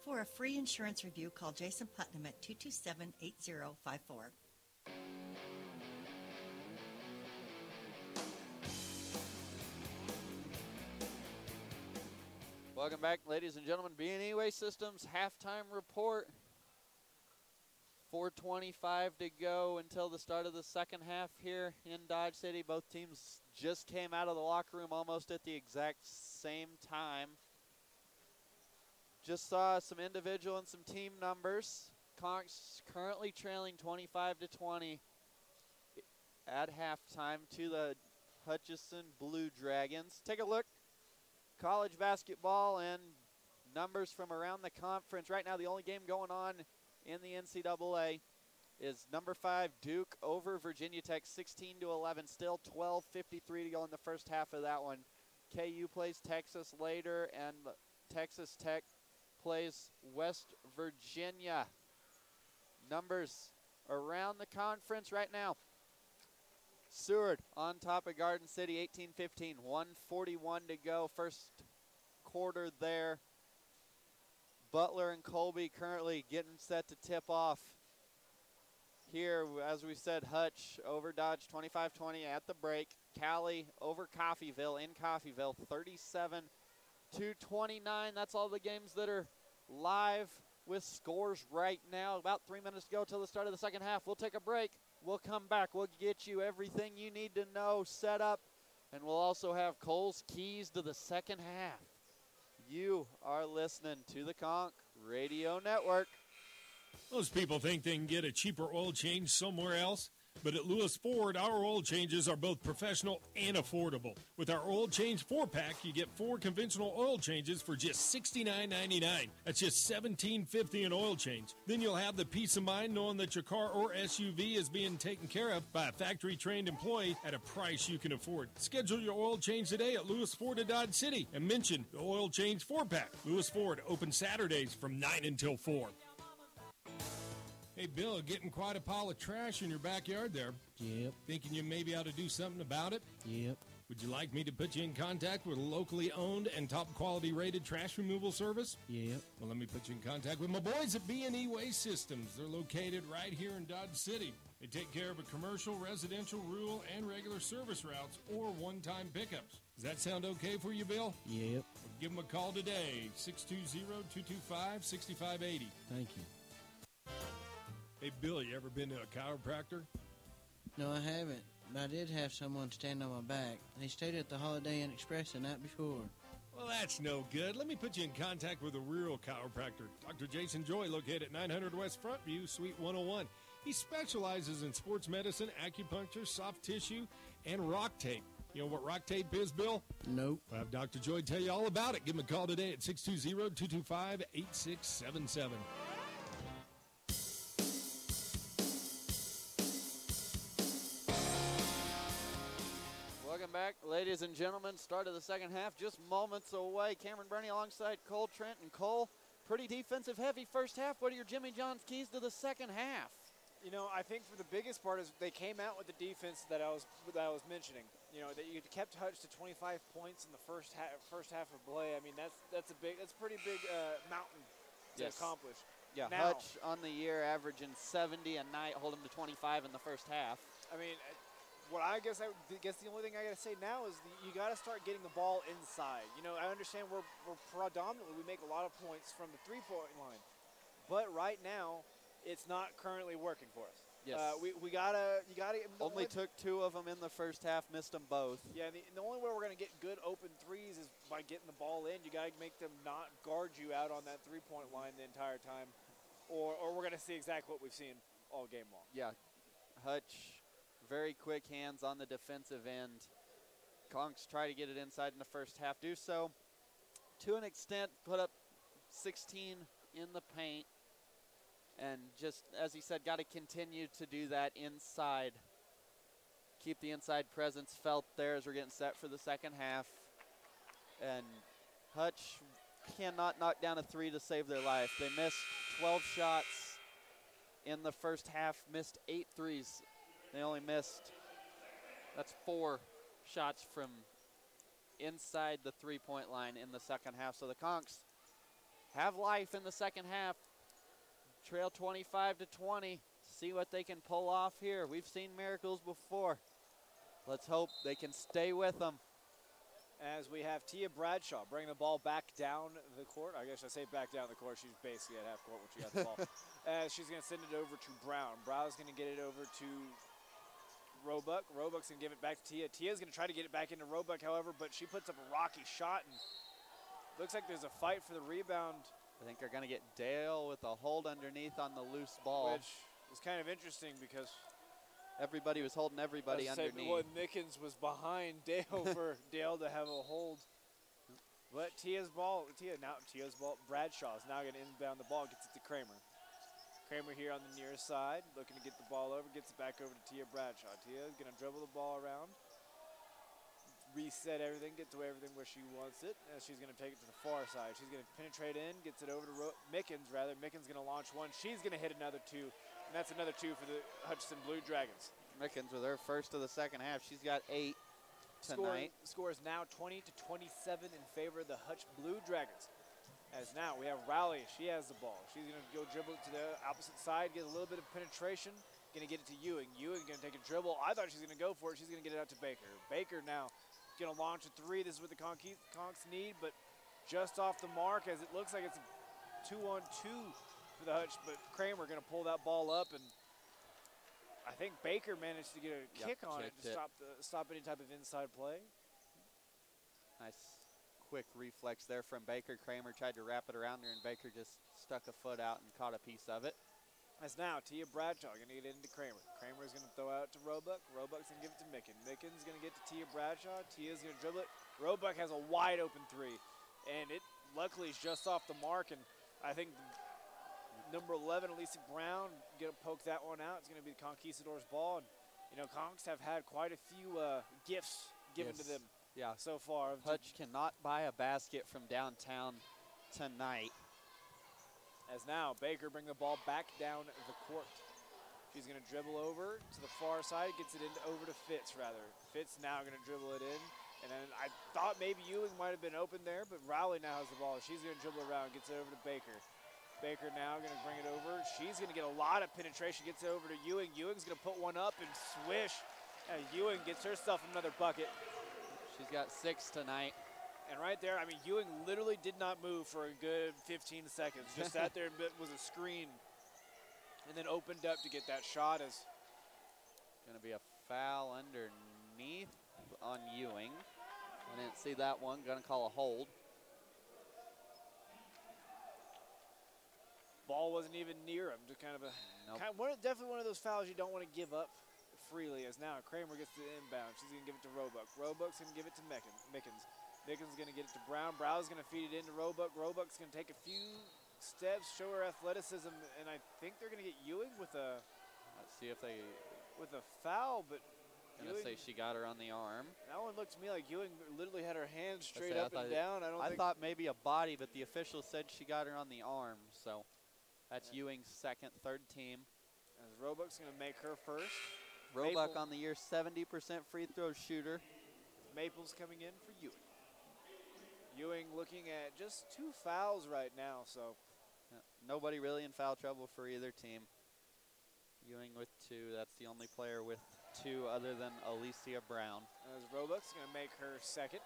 For a free insurance review, call Jason Putnam at 227-8054. Welcome back, ladies and gentlemen. B&E Waste Systems halftime report. 4:25 to go until the start of the second half here in Dodge City. Both teams just came out of the locker room almost at the exact same time. Just saw some individual and some team numbers. Conks currently trailing 25-20 at halftime to the Hutchinson Blue Dragons. Take a look. College basketball and numbers from around the conference. Right now, the only game going on in the NCAA is number 5 Duke over Virginia Tech, 16-11. Still 12:53 to go in the first half of that one. KU plays Texas later, and Texas Tech plays West Virginia. Numbers around the conference right now. Seward on top of Garden City, 18-15, 1:41 to go, first quarter there. Butler and Colby currently getting set to tip off. Here, as we said, Hutch over Dodge, 25-20 at the break. Cali over Coffeyville in Coffeyville, 37-29. That's all the games that are live with scores right now. About 3 minutes to go till the start of the second half. We'll take a break. We'll come back. We'll get you everything you need to know set up, and we'll also have Cole's keys to the second half. You are listening to the Conk Radio Network. Most people think they can get a cheaper oil change somewhere else, but at Lewis Ford, our oil changes are both professional and affordable. With our oil change 4-pack, you get 4 conventional oil changes for just $69.99. That's just $17.50 an oil change. Then you'll have the peace of mind knowing that your car or SUV is being taken care of by a factory-trained employee at a price you can afford. Schedule your oil change today at Lewis Ford of Dodge City and mention the oil change 4-pack. Lewis Ford, open Saturdays from 9 until 4. Hey, Bill, getting quite a pile of trash in your backyard there. Yep. Thinking you maybe ought to do something about it? Yep. Would you like me to put you in contact with a locally owned and top quality rated trash removal service? Yep. Well, let me put you in contact with my boys at B&E Waste Systems. They're located right here in Dodge City. They take care of a commercial, residential, rural, and regular service routes or one-time pickups. Does that sound okay for you, Bill? Yep. Well, give them a call today, 620-225-6580. Thank you. Hey, Bill, you ever been to a chiropractor? No, I haven't. But I did have someone stand on my back. They stayed at the Holiday Inn Express the night before. Well, that's no good. Let me put you in contact with a real chiropractor. Dr. Jason Joy, located at 900 West Frontview, Suite 101. He specializes in sports medicine, acupuncture, soft tissue, and rock tape. You know what rock tape is, Bill? Nope. We'll have Dr. Joy tell you all about it. Give him a call today at 620-225-8677. Welcome back, ladies and gentlemen. Start of the second half, just moments away. Cameron Burney alongside Cole Trent. And Cole, pretty defensive heavy first half. What are your Jimmy John's keys to the second half? You know, I think for the biggest part is they came out with the defense that I was mentioning. You know, that you kept Hutch to 25 points in the first half of play. I mean, that's a pretty big mountain to accomplish. Yeah, now, Hutch on the year averaging 70 a night, hold him to 25 in the first half. I mean, what I guess the only thing I got to say now is you got to start getting the ball inside. You know, I understand we're predominantly we make a lot of points from the 3-point line, but right now it's not currently working for us. Yes. You gotta. Only took 2 of them in the first half, missed them both. Yeah, the only way we're gonna get good open threes is by getting the ball in. You gotta make them not guard you out on that 3-point line the entire time, or we're gonna see exactly what we've seen all game long. Yeah, Hutch, very quick hands on the defensive end. Conks try to get it inside in the first half, do so to an extent, put up 16 in the paint. And just, as he said, got to continue to do that inside. Keep the inside presence felt there as we're getting set for the second half. And Hutch cannot knock down a 3 to save their life. They missed 12 shots in the first half, missed 8 threes. They only missed, that's 4 shots from inside the 3-point line in the second half. So the Conks have life in the second half. Trail 25-20. See what they can pull off here. We've seen miracles before. Let's hope they can stay with them. As we have Tia Bradshaw bring the ball back down the court. I guess I say back down the court. She's basically at half court when she got the ball. She's going to send it over to Brown. Brown's going to get it over to Roebuck. Roebuck's going to give it back to Tia. Tia's going to try to get it back into Roebuck, however, but she puts up a rocky shot. And looks like there's a fight for the rebound. I think they're going to get Dale with a hold underneath on the loose ball. Which is kind of interesting because everybody was holding everybody underneath. Well, Mickens was behind Dale for Dale to have a hold. But Tia's ball, Bradshaw's now going to inbound the ball, gets it to Kramer. Kramer here on the near side, looking to get the ball over, gets it back over to Tia Bradshaw. Tia's going to dribble the ball around, reset everything, get to everything where she wants it, and she's going to take it to the far side. She's going to penetrate in, gets it over to Mickens, rather. Mickens going to launch one. She's going to hit another 2, and that's another 2 for the Hutchinson Blue Dragons. Mickens with her first of the second half. She's got 8 tonight. Score is now 20-27 in favor of the Hutch Blue Dragons. As now we have Rowley. She has the ball. She's going to go dribble it to the opposite side, get a little bit of penetration, going to get it to Ewing. Ewing going to take a dribble. I thought she was going to go for it. She's going to get it out to Baker. Baker now going to launch a 3. This is what the Conks need, but just off the mark as it looks like it's a 2-on-2 for the Hutch, but Kramer going to pull that ball up, and I think Baker managed to get a kick on it to stop any type of inside play. Nice quick reflex there from Baker. Kramer tried to wrap it around her, and Baker just stuck a foot out and caught a piece of it. As now, Tia Bradshaw going to get it into Kramer. Kramer's going to throw out to Roebuck. Roebuck's going to give it to Mickens. Mickens going to get to Tia Bradshaw. Tia's going to dribble it. Roebuck has a wide open 3. And it luckily is just off the mark. And I think number 11, Elisa Brown, going to poke that one out. It's going to be the Conquistadors' ball. And, you know, Conks have had quite a few gifts given to them so far. Hutch cannot buy a basket from downtown tonight. As now, Baker bring the ball back down the court. She's going to dribble over to the far side, gets it over to Fitz, rather. Fitz now going to dribble it in. And then I thought maybe Ewing might have been open there, but Rowley now has the ball. She's going to dribble around, gets it over to Baker. Baker now going to bring it over. She's going to get a lot of penetration, gets it over to Ewing. Ewing's going to put one up and swish. Ewing gets herself another bucket. She's got 6 tonight. And right there, I mean, Ewing literally did not move for a good 15 seconds. Just sat there and was a screen and then opened up to get that shot. As going to be a foul underneath on Ewing. I didn't see that one. Going to call a hold. Ball wasn't even near him. Just kind of a definitely one of those fouls you don't want to give up freely as now Kramer gets the inbound. She's going to give it to Roebuck. Roebuck's going to give it to Mickens. Mickens going to get it to Brown. Brown's going to feed it into Roebuck. Roebuck's going to take a few steps, show her athleticism, and I think they're going to get Ewing with a Let's see if they with a foul, but gonna say she got her on the arm. That one looked to me like Ewing literally had her hands straight up and down. I thought maybe a body, but the official said she got her on the arm. So that's Ewing's second, third team. As Roebuck's going to make her first. Roebuck on the year, 70% free throw shooter. Maple's coming in for Ewing. Ewing looking at just 2 fouls right now, so. Yeah, nobody really in foul trouble for either team. Ewing with 2. That's the only player with 2 other than Alicia Brown. As Roebuck's going to make her second.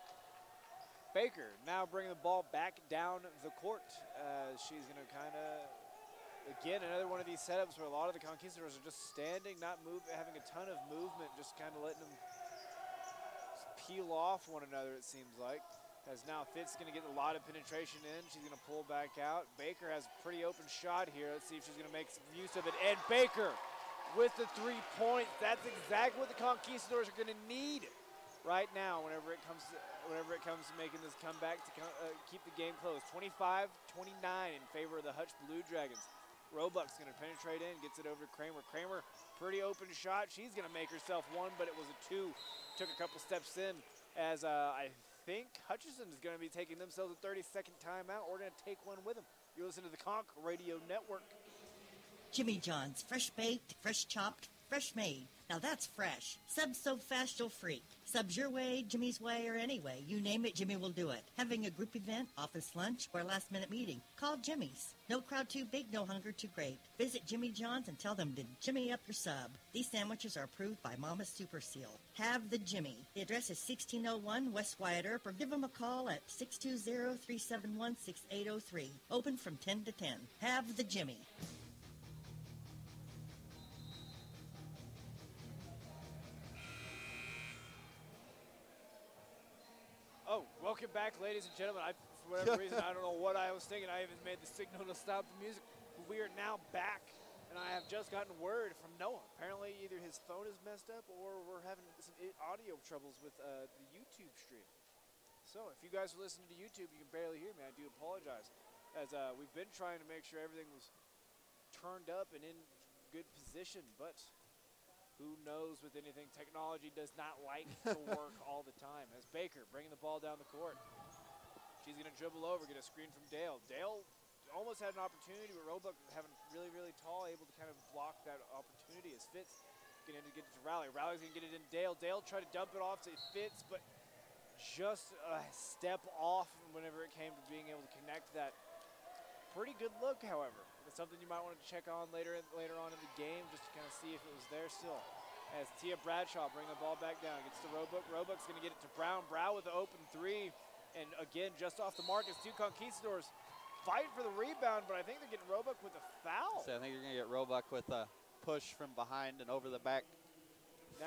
Baker now bringing the ball back down the court. She's going to kind of, again, another one of these setups where a lot of the Conquistadors are just standing, not having a ton of movement, just kind of letting them peel off one another, it seems like. As now Fitz going to get a lot of penetration in. She's going to pull back out. Baker has a pretty open shot here. Let's see if she's going to make some use of it. And Baker with the 3 points. That's exactly what the Conquistadors are going to need right now whenever it comes to making this comeback to keep the game close. 25-29 in favor of the Hutch Blue Dragons. Roebuck's going to penetrate in, gets it over to Kramer. Kramer, pretty open shot. She's going to make herself 1, but it was a 2. Took a couple steps in as I think Hutchinson is going to be taking themselves a 30-second timeout. We're going to take one with them. You listen to the Conch Radio Network. Jimmy John's, fresh baked, fresh chopped, fresh made. Now that's fresh. Subs so fast you'll freak. Subs your way, Jimmy's way, or any way. You name it, Jimmy will do it. Having a group event, office lunch, or last-minute meeting. Call Jimmy's. No crowd too big, no hunger too great. Visit Jimmy John's and tell them to Jimmy up your sub. These sandwiches are approved by Mama's Super Seal. Have the Jimmy. The address is 1601 West Wyatt Earp, or give them a call at 620-371-6803. Open from 10 to 10. Have the Jimmy. Oh, welcome back, ladies and gentlemen. For whatever reason, I don't know what I was thinking. I even made the signal to stop the music. But we are now back, and I have just gotten word from Noah. Apparently, either his phone is messed up or we're having some audio troubles with the YouTube stream. So if you guys are listening to YouTube, you can barely hear me. I do apologize. As we've been trying to make sure everything was turned up and in good position, but who knows with anything. Technology does not like to work all the time. As Baker bringing the ball down the court. She's going to dribble over, get a screen from Dale. Dale almost had an opportunity, but Roebuck having really, really tall, able to kind of block that opportunity as Fitz going to get it to Rowley. Rowley's going to get it in Dale. Dale tried to dump it off to Fitz, but just a step off whenever it came to being able to connect that. Pretty good look, however. It's something you might want to check on later on in the game just to kind of see if it was there still. As Tia Bradshaw bring the ball back down. Gets to Roebuck. Roebuck's going to get it to Brown. Brown with the open 3. And again, just off the mark as 2 Conquistadors fight for the rebound, but I think they're getting Roebuck with a foul. So I think you're going to get Roebuck with a push from behind and over the back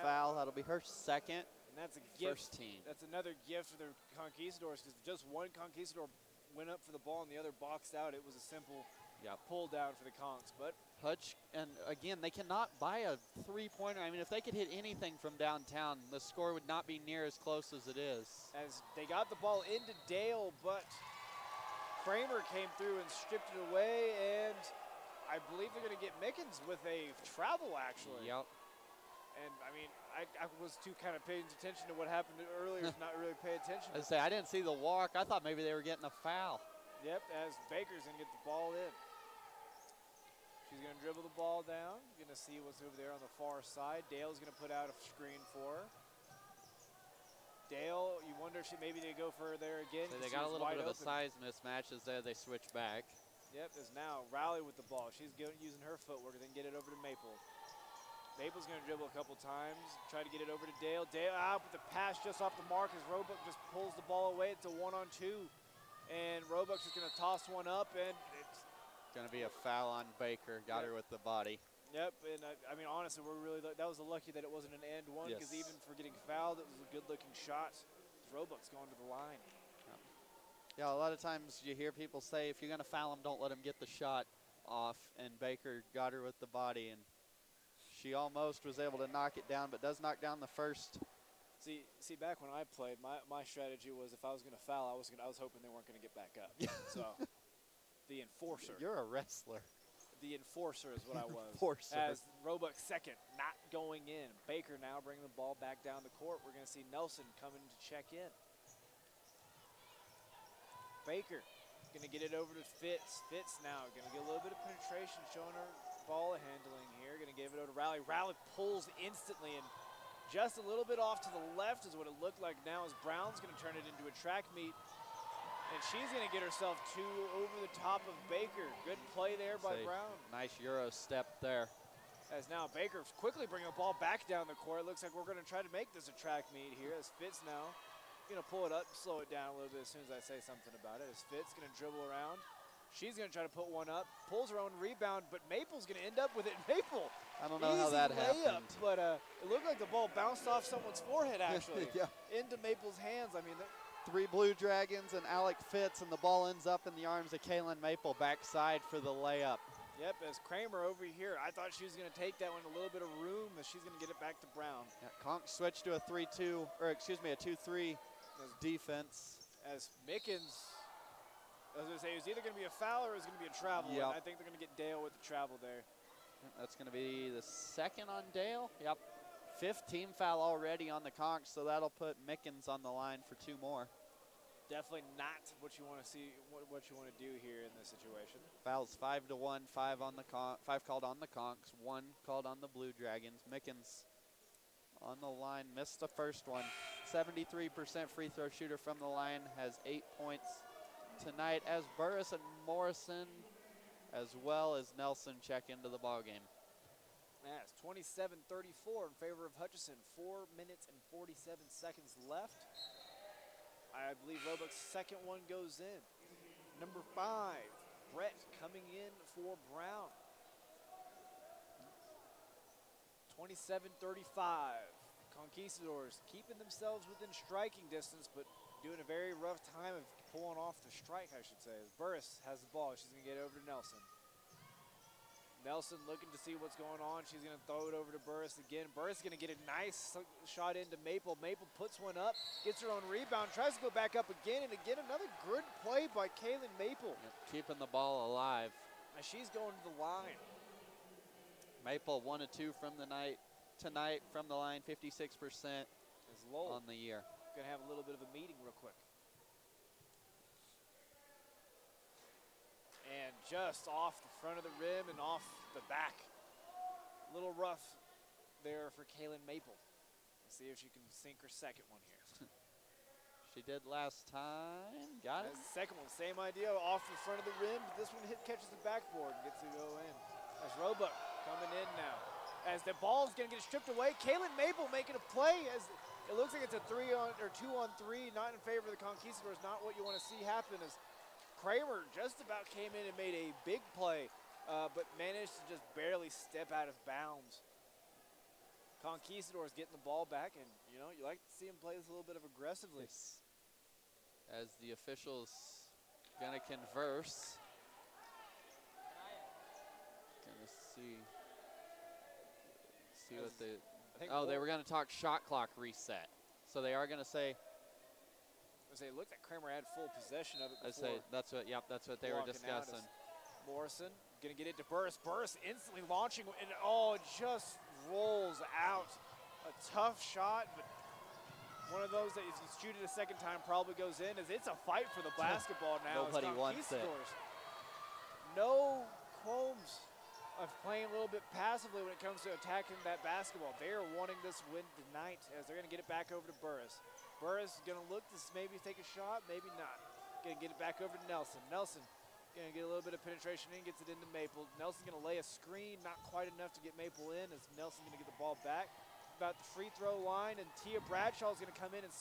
foul. That'll be her second. And that's a gift. First team. That's another gift for the Conquistadors because just one Conquistador went up for the ball and the other boxed out. It was a simple pull down for the Conks. But Hutch, and again, they cannot buy a three-pointer. I mean, if they could hit anything from downtown, the score would not be near as close as it is. As they got the ball into Dale, but Kramer came through and stripped it away, and I believe they're going to get Mickens with a travel, actually. Yep. And, I mean, I was too kind of paying attention to what happened earlier, not really pay attention. I didn't see the walk. I thought maybe they were getting a foul. Yep, as Baker's going to get the ball in. She's going to dribble the ball down. Going to see what's over there on the far side. Dale's going to put out a screen for her. Dale, you wonder if maybe they go for her there again. So they got a little bit of a size mismatch as they switch back. Yep, there's now Rowley with the ball. She's using her footwork and then get it over to Maple. Maple's going to dribble a couple times, try to get it over to Dale. Dale out with the pass just off the mark as Roebuck just pulls the ball away. It's a 1-on-2. And Roebuck's just going to toss one up, and it's going to be a foul on Baker. Got her with the body. Yep, and I mean, honestly, that was lucky that it wasn't an and one because even for getting fouled, it was a good-looking shot. Roebuck's going to the line. Yeah, a lot of times you hear people say, if you're going to foul him, don't let him get the shot off. And Baker got her with the body, and She almost was able to knock it down, but does knock down the first. See, back when I played, my strategy was if I was going to foul, I was hoping they weren't going to get back up. So, the enforcer. You're a wrestler. The enforcer is what I was. Enforcer. As Roebuck second, not going in. Baker now bringing the ball back down the court. We're going to see Nelson coming to check in. Baker going to get it over to Fitz. Fitz now going to get a little bit of penetration, showing her ball handling here. Going to give it over to Rowley. Rowley pulls instantly, and just a little bit off to the left is what it looked like now, as Brown's going to turn it into a track meet. And she's going to get herself two over the top of Baker. Good play there by Brown. Nice Euro step there. As now Baker quickly bringing the ball back down the court. It looks like we're going to try to make this a track meet here, as Fitz now going to pull it up, slow it down a little bit as soon as I say something about it. As Fitz going to dribble around. She's going to try to put one up, pulls her own rebound, but Maple's going to end up with it. Maple, I don't know how that happened. But it looked like the ball bounced off someone's forehead, actually, into Maple's hands. I mean, 3 Blue Dragons and Alec Fitz, and the ball ends up in the arms of Kaylin Maple, backside for the layup. Yep, as Kramer over here, I thought she was going to take that one a little bit of room, as she's going to get it back to Brown. Yeah, Conk switched to a 3-2, or excuse me, a 2-3 defense. As Mickens, I was going to say, it was either going to be a foul or it was going to be a travel. Yep. And I think they're going to get Dale with the travel there. That's going to be the second on Dale. Yep. 5th team foul already on the Conks, so that'll put Mickens on the line for 2 more. Definitely not what you want to see, what you want to do here in this situation. Fouls 5-1, 5 on the 5 called on the Conks, 1 called on the Blue Dragons. Mickens on the line, missed the first one. 73% free throw shooter from the line, has 8 points tonight, as Burris and Morrison, as well as Nelson, check into the ball game. That's 27-34 in favor of Hutchinson. 4 minutes and 47 seconds left. I believe Roebuck's second one goes in. Number 5, Brett coming in for Brown. 27-35. Conquistadors keeping themselves within striking distance, but doing a very rough time of pulling off the strike, I should say. Burris has the ball. She's going to get it over to Nelson. Nelson looking to see what's going on. She's going to throw it over to Burris again. Burris is going to get a nice shot into Maple. Maple puts one up, gets her own rebound, tries to go back up again, and again another good play by Kaylin Maple. Yep, keeping the ball alive. Now she's going to the line. Maple 1 of 2 from the night tonight from the line, 56% on the year. Going to have a little bit of a meeting real quick. And just off the front of the rim and off the back. A little rough there for Kaylin Maple. Let's see if she can sink her second one here. She did last time. Got it. Second one, same idea, off the front of the rim. But this one catches the backboard and gets to go in. As Roebuck coming in now. As the ball's going to get stripped away. Kaylin Maple making a play as it looks like it's a 2 on 3, not in favor of the Conquistadors. Not what you want to see happen. As Kramer just about came in and made a big play, but managed to just barely step out of bounds. Conquistadors getting the ball back, and you know, you like to see them play this a little bit of aggressively. As the officials gonna converse. Gonna see what they were gonna talk shot clock reset. So they are gonna say. It looked like Kramer had full possession of it before. I say that's what they were discussing. Morrison gonna get it to Burris. Burris instantly launching, and it just rolls out. A tough shot, but one of those that if you shoot it a second time probably goes in. As it's a fight for the basketball now. Nobody wants it. No qualms of playing a little bit passively when it comes to attacking that basketball. They are wanting this win tonight, as they're gonna get it back over to Burris. Burris is going to look to maybe take a shot, maybe not. Going to get it back over to Nelson. Nelson going to get a little bit of penetration in, gets it into Maple. Nelson's going to lay a screen, not quite enough to get Maple in, as Nelson's going to get the ball back. About the free throw line, and Tia Bradshaw is going to come in and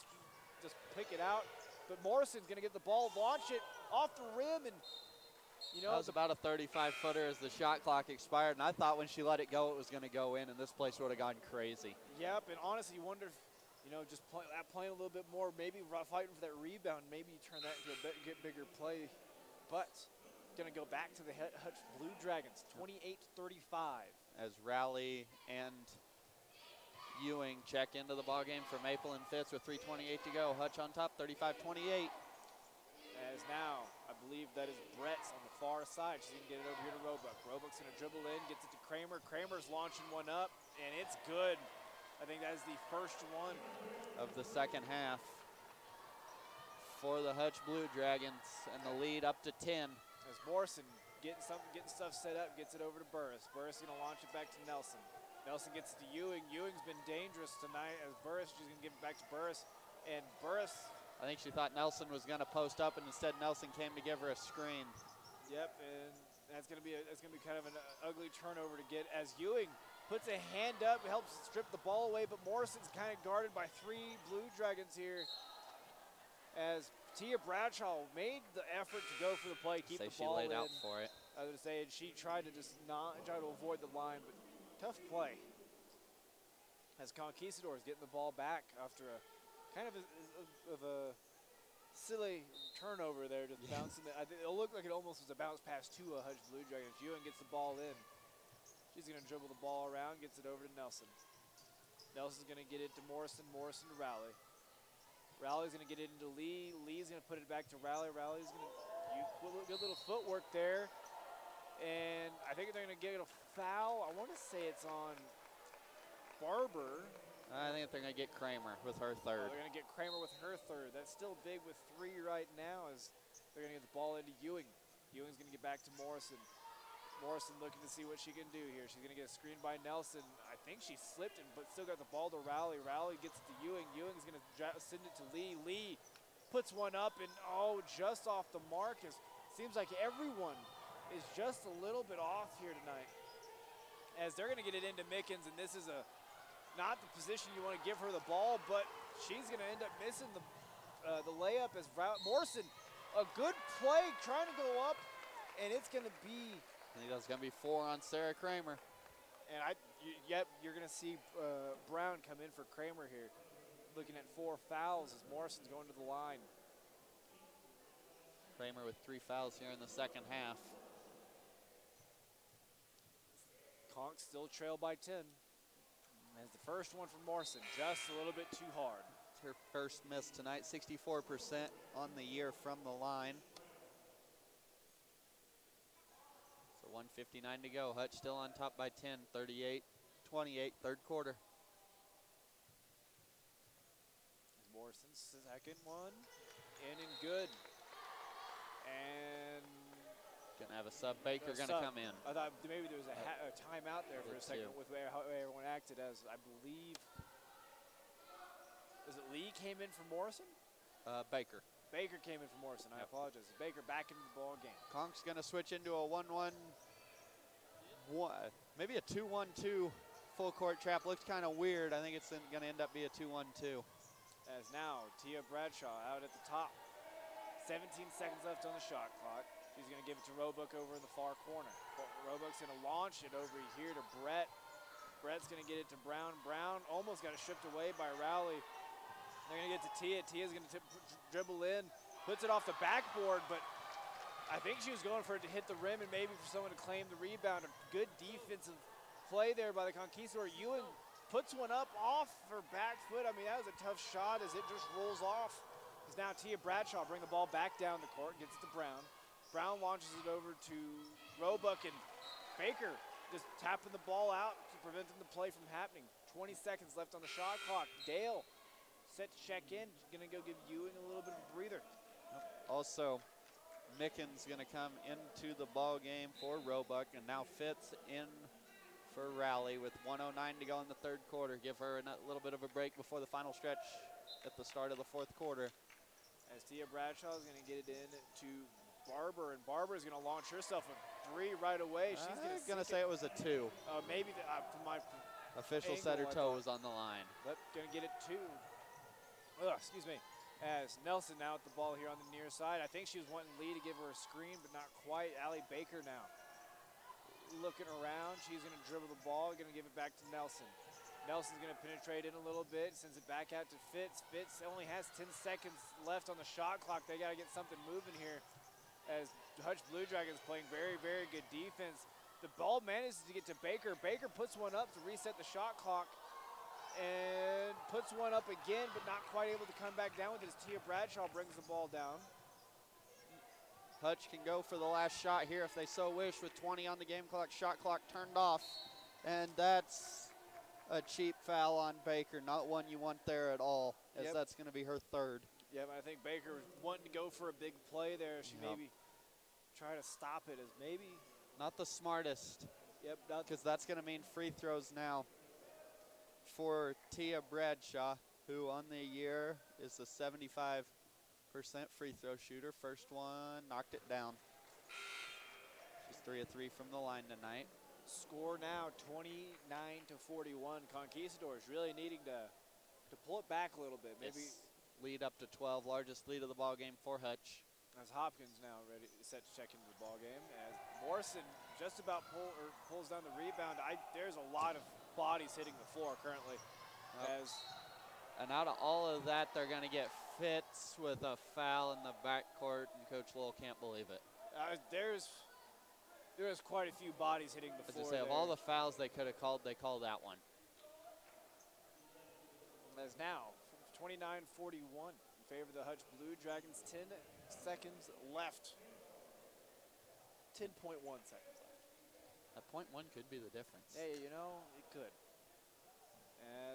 just pick it out. But Morrison's going to get the ball, launch it off the rim, and you know. That was about a 35-footer as the shot clock expired, and I thought when she let it go, it was going to go in, and this place would have gone crazy. Yep, and honestly, you wonder if, you know, just playing a little bit more, maybe fighting for that rebound, maybe you turn that into a bigger play. But going to go back to the Hutch Blue Dragons, 28-35. as Rowley and Ewing check into the ballgame for Maple and Fitz with 3:28 to go. Hutch on top, 35-28. As now, I believe that is Brett's on the far side. She's going to get it over here to Roebuck. Roebuck's going to dribble in, gets it to Kramer. Kramer's launching one up, and it's good. I think that is the first one of the second half for the Hutch Blue Dragons, and the lead up to 10. As Morrison getting stuff set up, gets it over to Burris. Burris going to launch it back to Nelson. Nelson gets it to Ewing. Ewing's been dangerous tonight as Burris. She's going to give it back to Burris, and Burris. I think she thought Nelson was going to post up, and instead Nelson came to give her a screen. Yep, and that's going to be kind of an ugly turnover to get as Ewing puts a hand up, helps strip the ball away, but Morrison's kind of guarded by 3 Blue Dragons here. As Tia Bradshaw made the effort to go for the play, keep the ball in. She laid out for it. I would say, and she tried to just not try to avoid the line, but tough play. As Conquistadors getting the ball back after a kind of a silly turnover there, just bouncing it. I think it looked like it almost was a bounce pass to a Hutch Blue Dragons. Ewing gets the ball in. She's going to dribble the ball around, gets it over to Nelson. Nelson's going to get it to Morrison. Morrison to Rowley. Rowley's going to get it into Lee. Lee's going to put it back to Rowley. Rowley's going to good little footwork there. And I think they're going to get a foul. I want to say it's on Barber. I think they're going to get Kramer with her third. They're going to get Kramer with her third. That's still big with 3 right now as they're going to get the ball into Ewing. Ewing's going to get back to Morrison. Morrison looking to see what she can do here. She's going to get a screen by Nelson. I think she slipped, but still got the ball to Rowley. Rowley gets it to Ewing. Ewing's going to send it to Lee. Lee puts one up, and just off the mark. Seems like everyone is just a little bit off here tonight. As they're going to get it into Mickens, and this is not the position you want to give her the ball, but she's going to end up missing the layup as Morrison, a good play, trying to go up, and it's going to be. I think that's going to be 4 on Sarah Kramer. And you're going to see Brown come in for Kramer here. Looking at 4 fouls as Morrison's going to the line. Kramer with 3 fouls here in the second half. Conch still trail by 10. As the first one from Morrison, just a little bit too hard. It's her first miss tonight, 64% on the year from the line. 1:59 to go. Hutch still on top by 10, 38-28, third quarter. Morrison's second one, in and good. And gonna have a sub. Baker gonna come in. I thought maybe there was a timeout there for a second with how everyone acted, as I believe. Was it Lee came in for Morrison? Baker. Baker came in for Morrison. I apologize. Baker back into the ball game. Conch's going to switch into a 1-1, maybe a 2-1-2 full court trap. Looks kind of weird. I think it's going to end up being a 2-1-2. As now, Tia Bradshaw out at the top. 17 seconds left on the shot clock. She's going to give it to Roebuck over in the far corner. Roebuck's going to launch it over here to Brett. Brett's going to get it to Brown. Brown almost got it stripped away by Rowley. They're going to get to Tia. Tia's going to dribble in, puts it off the backboard, but I think she was going for it to hit the rim and maybe for someone to claim the rebound. A good defensive play there by the Conquistador. Ewing puts one up off her back foot. I mean, that was a tough shot as it just rolls off. As now Tia Bradshaw bring the ball back down the court, gets it to Brown. Brown launches it over to Roebuck, and Baker just tapping the ball out to prevent the play from happening. 20 seconds left on the shot clock. Dale set to check in. Gonna go give Ewing a little bit of a breather. Also, Mickens gonna come into the ball game for Roebuck, and now Fitz in for Rowley with 1:09 to go in the third quarter. Give her a little bit of a break before the final stretch at the start of the fourth quarter. As Tia Bradshaw is gonna get it in to Barber, and Barber is gonna launch herself a 3 right away. She's gonna say it was a 2. Maybe from my official said her toe was on the line. But gonna get it 2. Excuse me. As Nelson now at the ball here on the near side. I think she was wanting Lee to give her a screen, but not quite. Allie Baker now looking around. She's going to dribble the ball, going to give it back to Nelson. Nelson's going to penetrate in a little bit, sends it back out to Fitz. Fitz only has 10 seconds left on the shot clock. They got to get something moving here as Hutch Blue Dragons playing very, very good defense. the ball manages to get to Baker. Baker puts one up to reset the shot clock and puts one up again, but not quite able to come back down with it as Tia Bradshaw brings the ball down. Hutch can go for the last shot here if they so wish with 20 on the game clock, shot clock turned off. And that's a cheap foul on Baker, not one you want there at all, as that's going to be her third. Yep, I think Baker was wanting to go for a big play there. She maybe try to stop it as maybe. Not the smartest. Yep. Because that's going to mean free throws now for Tia Bradshaw, who on the year is a 75% free throw shooter. First one, knocked it down. She's 3 of 3 from the line tonight. Score now 29-41. Conquistadors really needing to pull it back a little bit. Maybe lead up to 12, largest lead of the ball game for Hutch. As Hopkins now set to check into the ball game. As Morrison just about pulls down the rebound. There's a lot of bodies hitting the floor currently. And out of all of that, they're going to get Fitz with a foul in the backcourt, and Coach Lowell can't believe it. There is quite a few bodies hitting the floor. As I say, of all the fouls they could have called, they called that one. As now, 29-41 in favor of the Hutch Blue Dragons. 10 seconds left. 10.1 seconds left. That .1 could be the difference. Hey, you know, it could.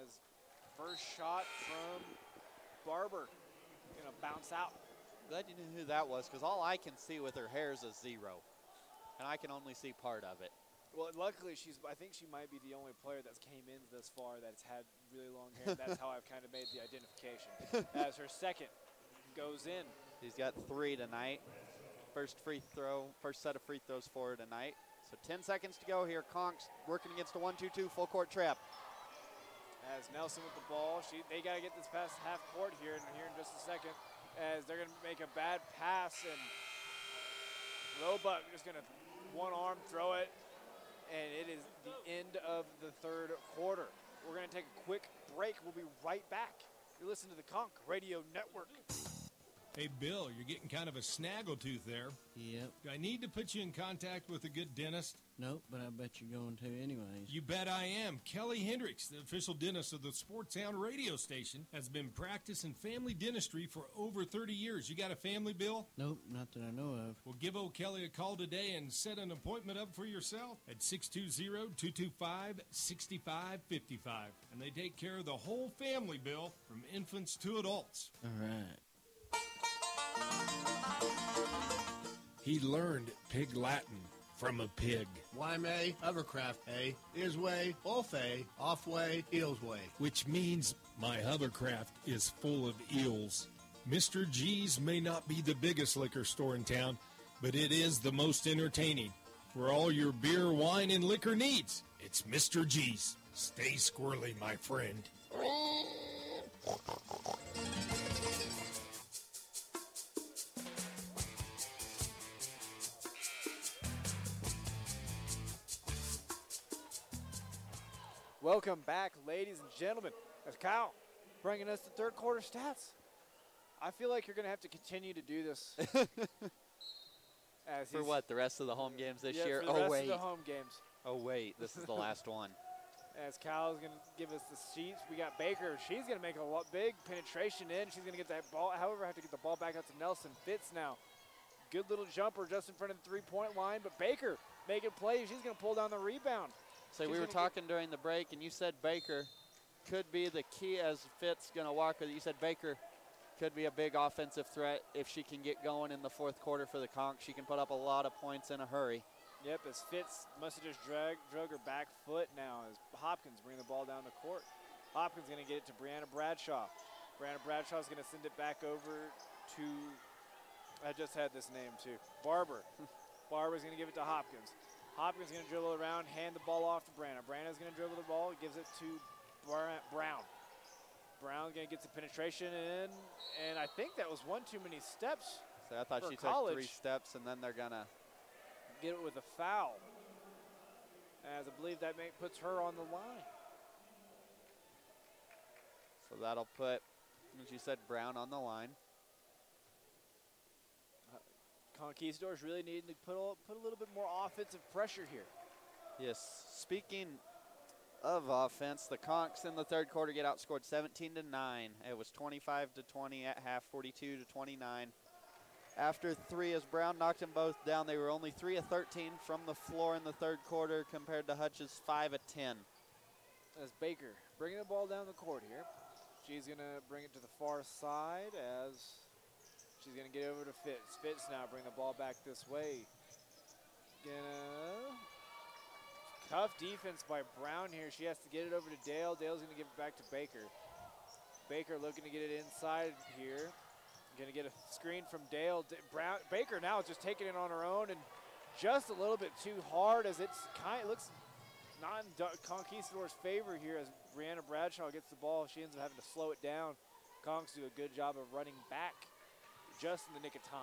As first shot from Barber, gonna bounce out. Glad you knew who that was, because all I can see with her hair is a 0. And I can only see part of it. Well, luckily, I think she might be the only player that's came in this far that's had really long hair. That's how I've kind of made the identification. As her second goes in. She's got 3 tonight. First set of free throws for her tonight. So 10 seconds to go here. Conks working against a 1-2-2 full court trap. As Nelson with the ball, they got to get this past half court here in just a second. As they're going to make a bad pass, and Roebuck just going to one arm throw it, and it is the end of the third quarter. We're going to take a quick break. We'll be right back. You're listening to the Conk Radio Network. Hey, Bill, you're getting kind of a snaggletooth there. Yep. Do I need to put you in contact with a good dentist? Nope, but I bet you're going to anyways. You bet I am. Kelly Hendricks, the official dentist of the Sports Sound radio station, has been practicing family dentistry for over 30 years. You got a family, Bill? Nope, not that I know of. Well, give old Kelly a call today and set an appointment up for yourself at 620-225-6555. And they take care of the whole family, Bill, from infants to adults. All right. He learned Pig Latin from a pig. Wyme, hovercraft, A, is way, both A, off way, eels way. Which means my hovercraft is full of eels. Mr. G's may not be the biggest liquor store in town, but it is the most entertaining. For all your beer, wine, and liquor needs, it's Mr. G's. Stay squirrely, my friend. Welcome back, ladies and gentlemen. As Kyle bringing us the third quarter stats. I feel like you're going to have to continue to do this. For what, the rest of the home games this year? For the rest of the home games. Oh, wait, this is the last one. As Kyle's going to give us the sheets, we got Baker. She's going to make a big penetration in. She's going to get that ball. However, have to get the ball back out to Nelson. Fitz now. Good little jumper just in front of the three-point line, but Baker making plays. She's going to pull down the rebound. So we were talking during the break, and you said Baker could be the key as Fitz going to walk with it. You said Baker could be a big offensive threat if she can get going in the fourth quarter for the Conch. She can put up a lot of points in a hurry. Yep, as Fitz must have just drug her back foot now as Hopkins bring the ball down the court. Hopkins going to get it to Brianna Bradshaw. Brianna Bradshaw is going to send it back over to, I just had this name too, Barber. Barber's going to give it to Hopkins. Hopkins going to dribble around, hand the ball off to Brianna. Brianna's going to dribble the ball, gives it to Brown. Brown going to get the penetration in, and I think that was one too many steps. So I thought she took 3 steps, and then they're going to get it with a foul, as I believe that puts her on the line. So that'll put, as you said, Brown on the line. Conquistadors really needing to put a little bit more offensive pressure here. Yes, speaking of offense, the Conks in the third quarter get outscored 17-9. It was 25-20 at half, 42-29. After three, as Brown knocked them both down, they were only 3 of 13 from the floor in the third quarter compared to Hutch's 5 of 10. As Baker bringing the ball down the court here. She's going to bring it to the far side as she's going to get over to Fitz. Fitz now bring the ball back this way. Tough defense by Brown here. She has to get it over to Dale. Dale's going to give it back to Baker. Baker looking to get it inside here. Going to get a screen from Dale. Baker now just taking it on her own and just a little bit too hard as it looks not in Conquistador's favor here as Brianna Bradshaw gets the ball. She ends up having to slow it down. Conks do a good job of running back just in the nick of time.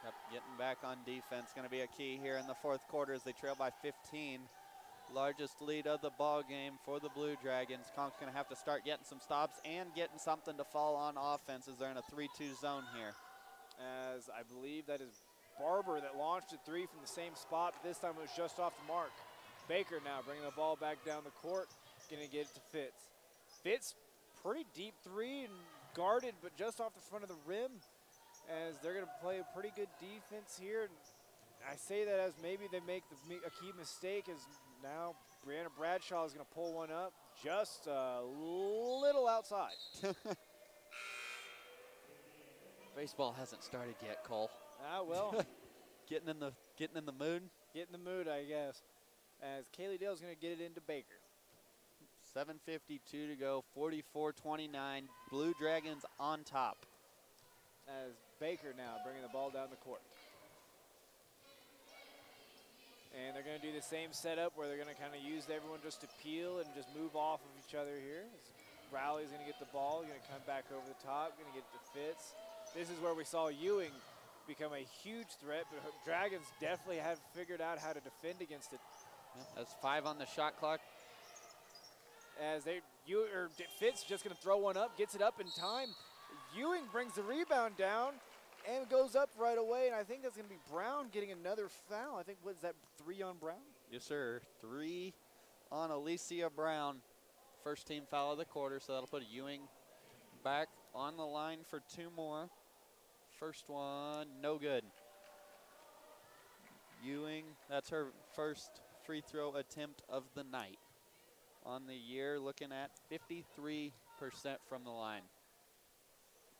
Yep, getting back on defense going to be a key here in the fourth quarter as they trail by 15. Largest lead of the ball game for the Blue Dragons. Conk's going to have to start getting some stops and getting something to fall on offense as they're in a 3-2 zone here. As I believe that is Barber that launched a three from the same spot, but this time it was just off the mark. Baker now bringing the ball back down the court, going to get it to Fitz. Fitz, pretty deep three and guarded, but just off the front of the rim as they're going to play a pretty good defense here. And I say that as maybe they make a key mistake as now Brianna Bradshaw is going to pull one up just a little outside. Baseball hasn't started yet, Cole. Well. Getting in the mood? Get in the mood, I guess. As Kaylee Dale's going to get it into Baker. 7:52 to go, 44-29. Blue Dragons on top. As Baker now bringing the ball down the court. And they're going to do the same setup where they're going to kind of use everyone just to peel and just move off of each other here. Rowley's going to get the ball, going to come back over the top, going to get to Fitz. This is where we saw Ewing become a huge threat, but Dragons definitely have figured out how to defend against it. That's 5 on the shot clock. As Fitz just going to throw one up, gets it up in time. Ewing brings the rebound down and goes up right away, and I think that's going to be Brown getting another foul. I think, what is that, 3 on Brown? Yes, sir. 3 on Alicia Brown. First team foul of the quarter, so that'll put Ewing back on the line for 2 more. First one, no good. Ewing, that's her first free throw attempt of the night. On the year, looking at 53% from the line.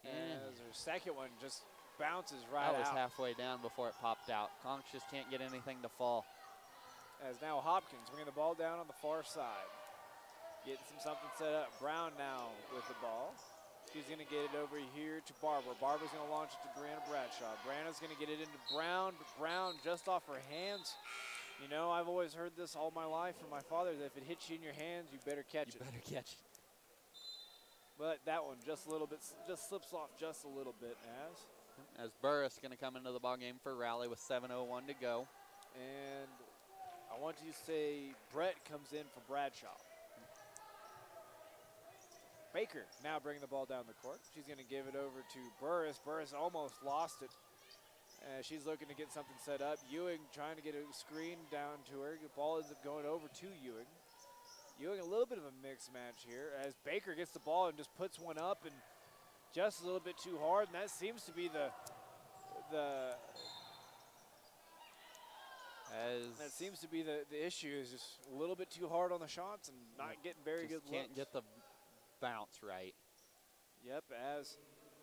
As her second one just bounces right out. That was halfway down before it popped out. Conks just can't get anything to fall. As now Hopkins bringing the ball down on the far side. Getting something set up. Brown now with the ball. She's going to get it over here to Barber. Barber's going to launch it to Brianna Bradshaw. Brianna's going to get it into Brown, but Brown just off her hands. You know, I've always heard this all my life from my father, that if it hits you in your hands, you better catch it. You better catch it. But that one just a little bit, just slips off just a little bit as Burris going to come into the ballgame for Raleigh with 7:01 to go. And I want you to say Brett comes in for Bradshaw. Baker now bringing the ball down the court. She's going to give it over to Burris. Burris almost lost it. She's looking to get something set up. Ewing trying to get a screen down to her. The ball ends up going over to Ewing. Ewing a little bit of a mixed match here as Baker gets the ball and just puts one up and just a little bit too hard. And that seems to be the issue is just a little bit too hard on the shots and not getting very good looks. Can't get the bounce right. Yep, as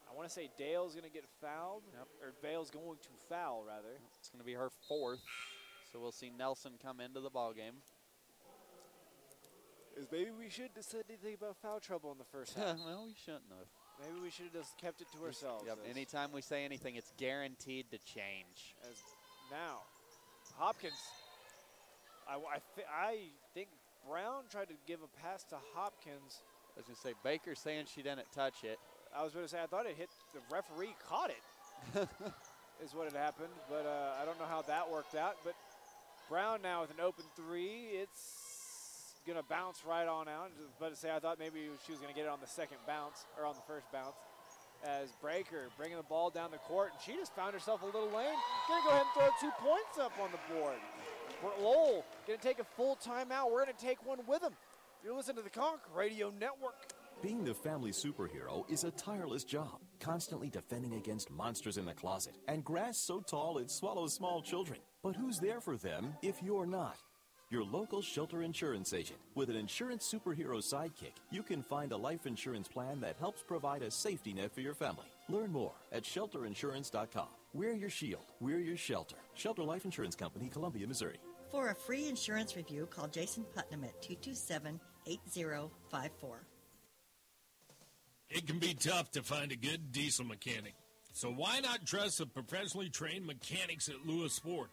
I want to say Dale's going to get fouled, or Bale's going to foul, rather. It's going to be her 4th, so we'll see Nelson come into the ballgame. Maybe we should have said anything about foul trouble in the first half. Well, we shouldn't have. Maybe we should have just kept it to ourselves. Yep, anytime we say anything, it's guaranteed to change. As now, Hopkins, I think Brown tried to give a pass to Hopkins. I was going to say, Baker's saying she didn't touch it. I was going to say, I thought it hit, the referee caught it, is what had happened. But I don't know how that worked out. But Brown now with an open 3. It's going to bounce right on out. But I thought maybe she was going to get it on the second bounce, or on the first bounce. As Baker bringing the ball down the court, and she just found herself a little lane. Going to go ahead and throw 2 points up on the board. Lowell going to take a full timeout. We're going to take one with him. You're listening to the Conch Radio Network. Being the family superhero is a tireless job, constantly defending against monsters in the closet and grass so tall it swallows small children. But who's there for them if you're not? Your local shelter insurance agent. With an insurance superhero sidekick, you can find a life insurance plan that helps provide a safety net for your family. Learn more at shelterinsurance.com. We're your shield. We're your shelter. Shelter Life Insurance Company, Columbia, Missouri. For a free insurance review, call Jason Putnam at 227-8054. It can be tough to find a good diesel mechanic. So why not trust the professionally trained mechanics at Lewis Ford?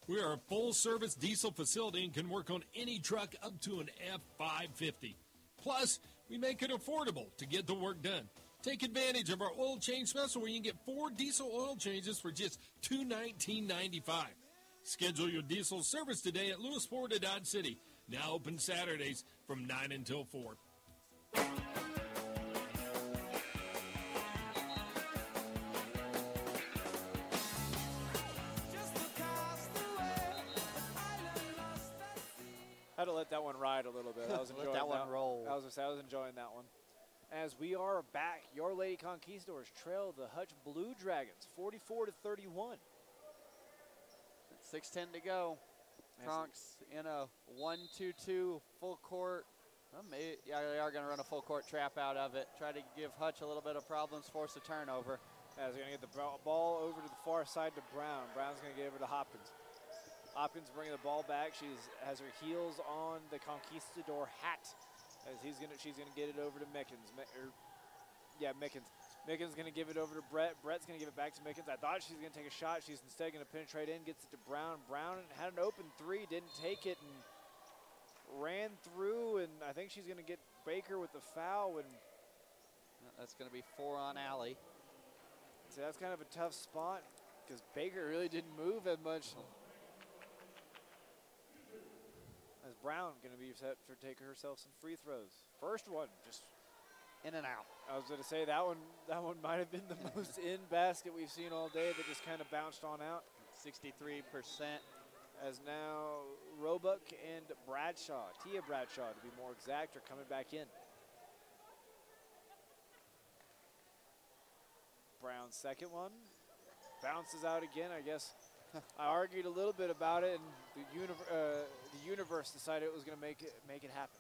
We are a full-service diesel facility and can work on any truck up to an F550. Plus, we make it affordable to get the work done. Take advantage of our oil change special where you can get 4 diesel oil changes for just $219.95. Schedule your diesel service today at Lewis Ford at Dodge City. Now open Saturdays from 9 until 4. Had to let that one ride a little bit. I was enjoying Let that one roll. I was enjoying that one. As we are back, your Lady Conquistadors trail the Hutch Blue Dragons, 44-31. 6:10 to go. Conchs in a 1-2-2 full court. Well, they are going to run a full court trap out of it. Try to give Hutch a little bit of problems, force a turnover. As they're going to get the ball over to the far side to Brown. Brown's going to get over to Hopkins. Hopkins bringing the ball back. She has her heels on the Conquistador hat. As she's gonna get it over to Mickens. Mickens. Mickens gonna give it over to Brett. Brett's gonna give it back to Mickens. I thought she was gonna take a shot. She's instead gonna penetrate in, gets it to Brown. Brown had an open three, didn't take it, and ran through. And I think she's gonna get Baker with the foul. And that's gonna be 4 on Allie. So that's kind of a tough spot because Baker really didn't move as much. As Brown going to be set for taking herself some free throws. First one, just in and out. I was going to say that one might have been the most in basket we've seen all day that just kind of bounced on out. 63%. As now Roebuck and Bradshaw, Tia Bradshaw to be more exact, are coming back in. Brown's second one. Bounces out again, I guess. I argued a little bit about it, and the universe decided it was going to make it happen.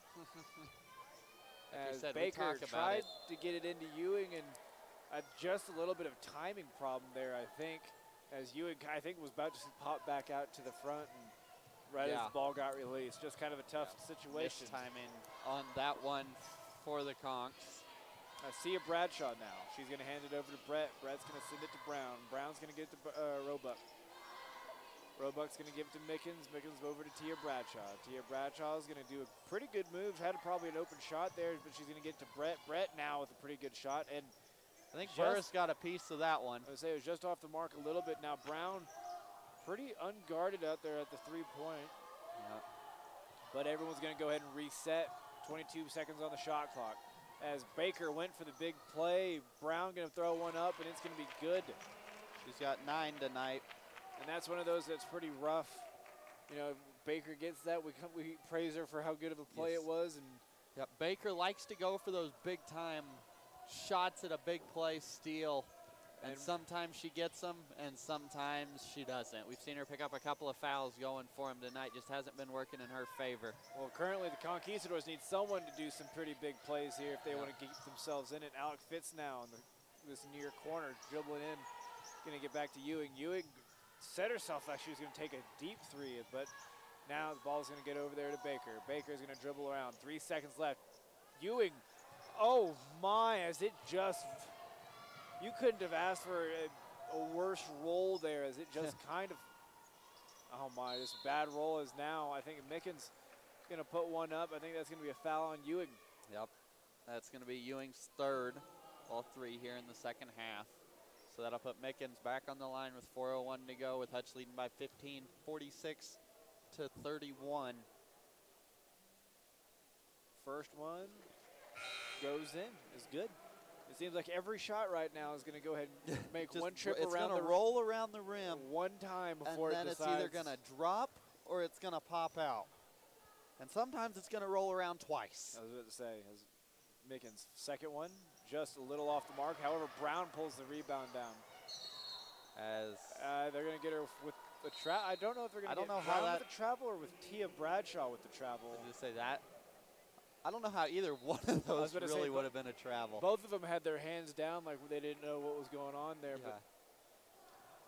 As Baker tried to get it into Ewing, and just a little bit of timing problem there, I think. As Ewing, I think, was about to pop back out to the front, and as the ball got released, just kind of a tough situation. Timing on that one for the Conchs. I see a Bradshaw now. She's going to hand it over to Brett. Brett's going to send it to Brown. Brown's going to get it to Roebuck. Roebuck's going to give it to Mickens. Mickens over to Tia Bradshaw. Tia Bradshaw is going to do a pretty good move. Had probably an open shot there, but she's going to get it to Brett. Brett now with a pretty good shot. And I think Burris got a piece of that one. I would say it was just off the mark a little bit. Now Brown pretty unguarded out there at the three-point. Yep. But everyone's going to go ahead and reset. 22 seconds on the shot clock. As Baker went for the big play, Brown going to throw one up, and it's going to be good. She's got 9 tonight. And that's one of those that's pretty rough. You know, Baker gets that. We praise her for how good of a play it was. And yep, Baker likes to go for those big-time shots at a big play, steal. And sometimes she gets them, and sometimes she doesn't. We've seen her pick up a couple of fouls going for him tonight. Just hasn't been working in her favor. Well, currently the Conquistadors need someone to do some pretty big plays here if they want to keep themselves in it. Alec Fitz now in this near corner, dribbling in. Going to get back to Ewing. Ewing set herself like she was going to take a deep three, but now the ball's going to get over there to Baker. Baker's going to dribble around. 3 seconds left. Ewing, oh my, as it just... You couldn't have asked for a worse roll there as it just kind of, oh my, this bad roll is now, I think Mickens going to put one up. I think that's going to be a foul on Ewing. Yep, that's going to be Ewing's third, all 3 here in the second half. So that'll put Mickens back on the line with 4:01 to go with Hutch leading by 15, 46-31. First one goes in, is good. It seems like every shot right now is going to go ahead and make one trip around the rim. Roll around the rim one time before and then it decides. it's either going to drop or it's going to pop out. And sometimes it's going to roll around twice. I was about to say, Mickens' second one, just a little off the mark. However, Brown pulls the rebound down. As they're going to get her with the travel. I don't know if they're going to get Brown with the travel or with Tia Bradshaw with the travel. Did you say that? I don't know how either one of those really would have been a travel. Both of them had their hands down like they didn't know what was going on there. Yeah. But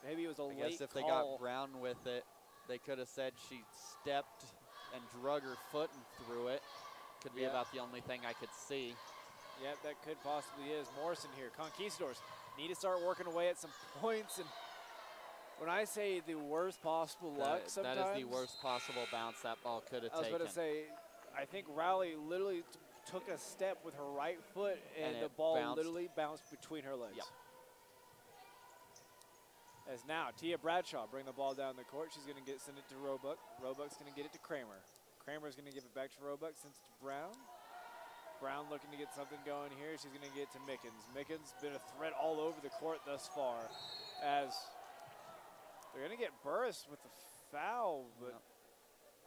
maybe it was a late call. I guess if they got Brown with it, they could have said she stepped and drug her foot and threw it. Could be about the only thing I could see. Yep, that could possibly is. Morrison here. Conquistadors need to start working away at some points. And when I say the worst possible luck sometimes. That is the worst possible bounce that ball could have taken. I was going to say, I think Rowley literally took a step with her right foot and the ball literally bounced between her legs. Yep. As now, Tia Bradshaw bring the ball down the court. She's going to send it to Roebuck. Roebuck's going to get it to Kramer. Kramer's going to give it back to Roebuck, sends it to Brown. Brown looking to get something going here. She's going to get it to Mickens. Mickens been a threat all over the court thus far, as they're going to get Burris with the foul. But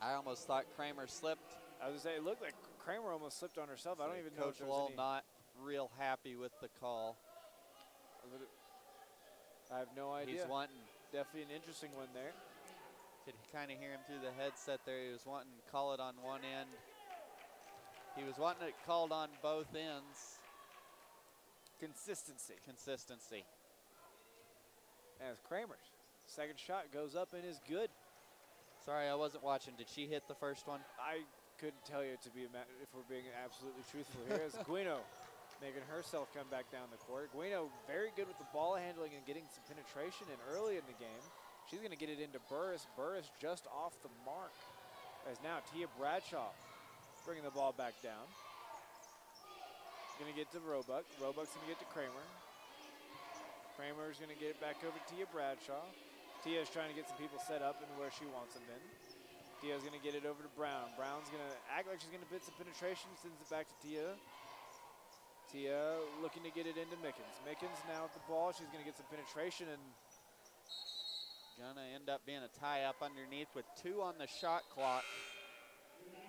I almost thought Kramer slipped. I was going to say, it looked like Kramer almost slipped on herself. I don't even know if Coach Lowell not real happy with the call. I have no idea. He's wanting. Definitely an interesting one there. Could kind of hear him through the headset there. He was wanting to call it on one end. He was wanting it called on both ends. Consistency. Consistency. As Kramer's second shot goes up and is good. Sorry, I wasn't watching. Did she hit the first one? I couldn't tell you, to be if we're being absolutely truthful here. As Guino making herself come back down the court. Guino very good with the ball handling and getting some penetration in early in the game. She's going to get it into Burris. Burris just off the mark. As now Tia Bradshaw bringing the ball back down. Going to get to Roebuck. Roebuck's going to get to Kramer. Kramer's going to get it back over to Tia Bradshaw. Tia's trying to get some people set up and where she wants them in. Tia's going to get it over to Brown. Brown's going to act like she's going to bit some penetration, sends it back to Tia. Tia looking to get it into Mickens. Mickens now with the ball. She's going to get some penetration and gonna end up being a tie-up underneath with 2 on the shot clock.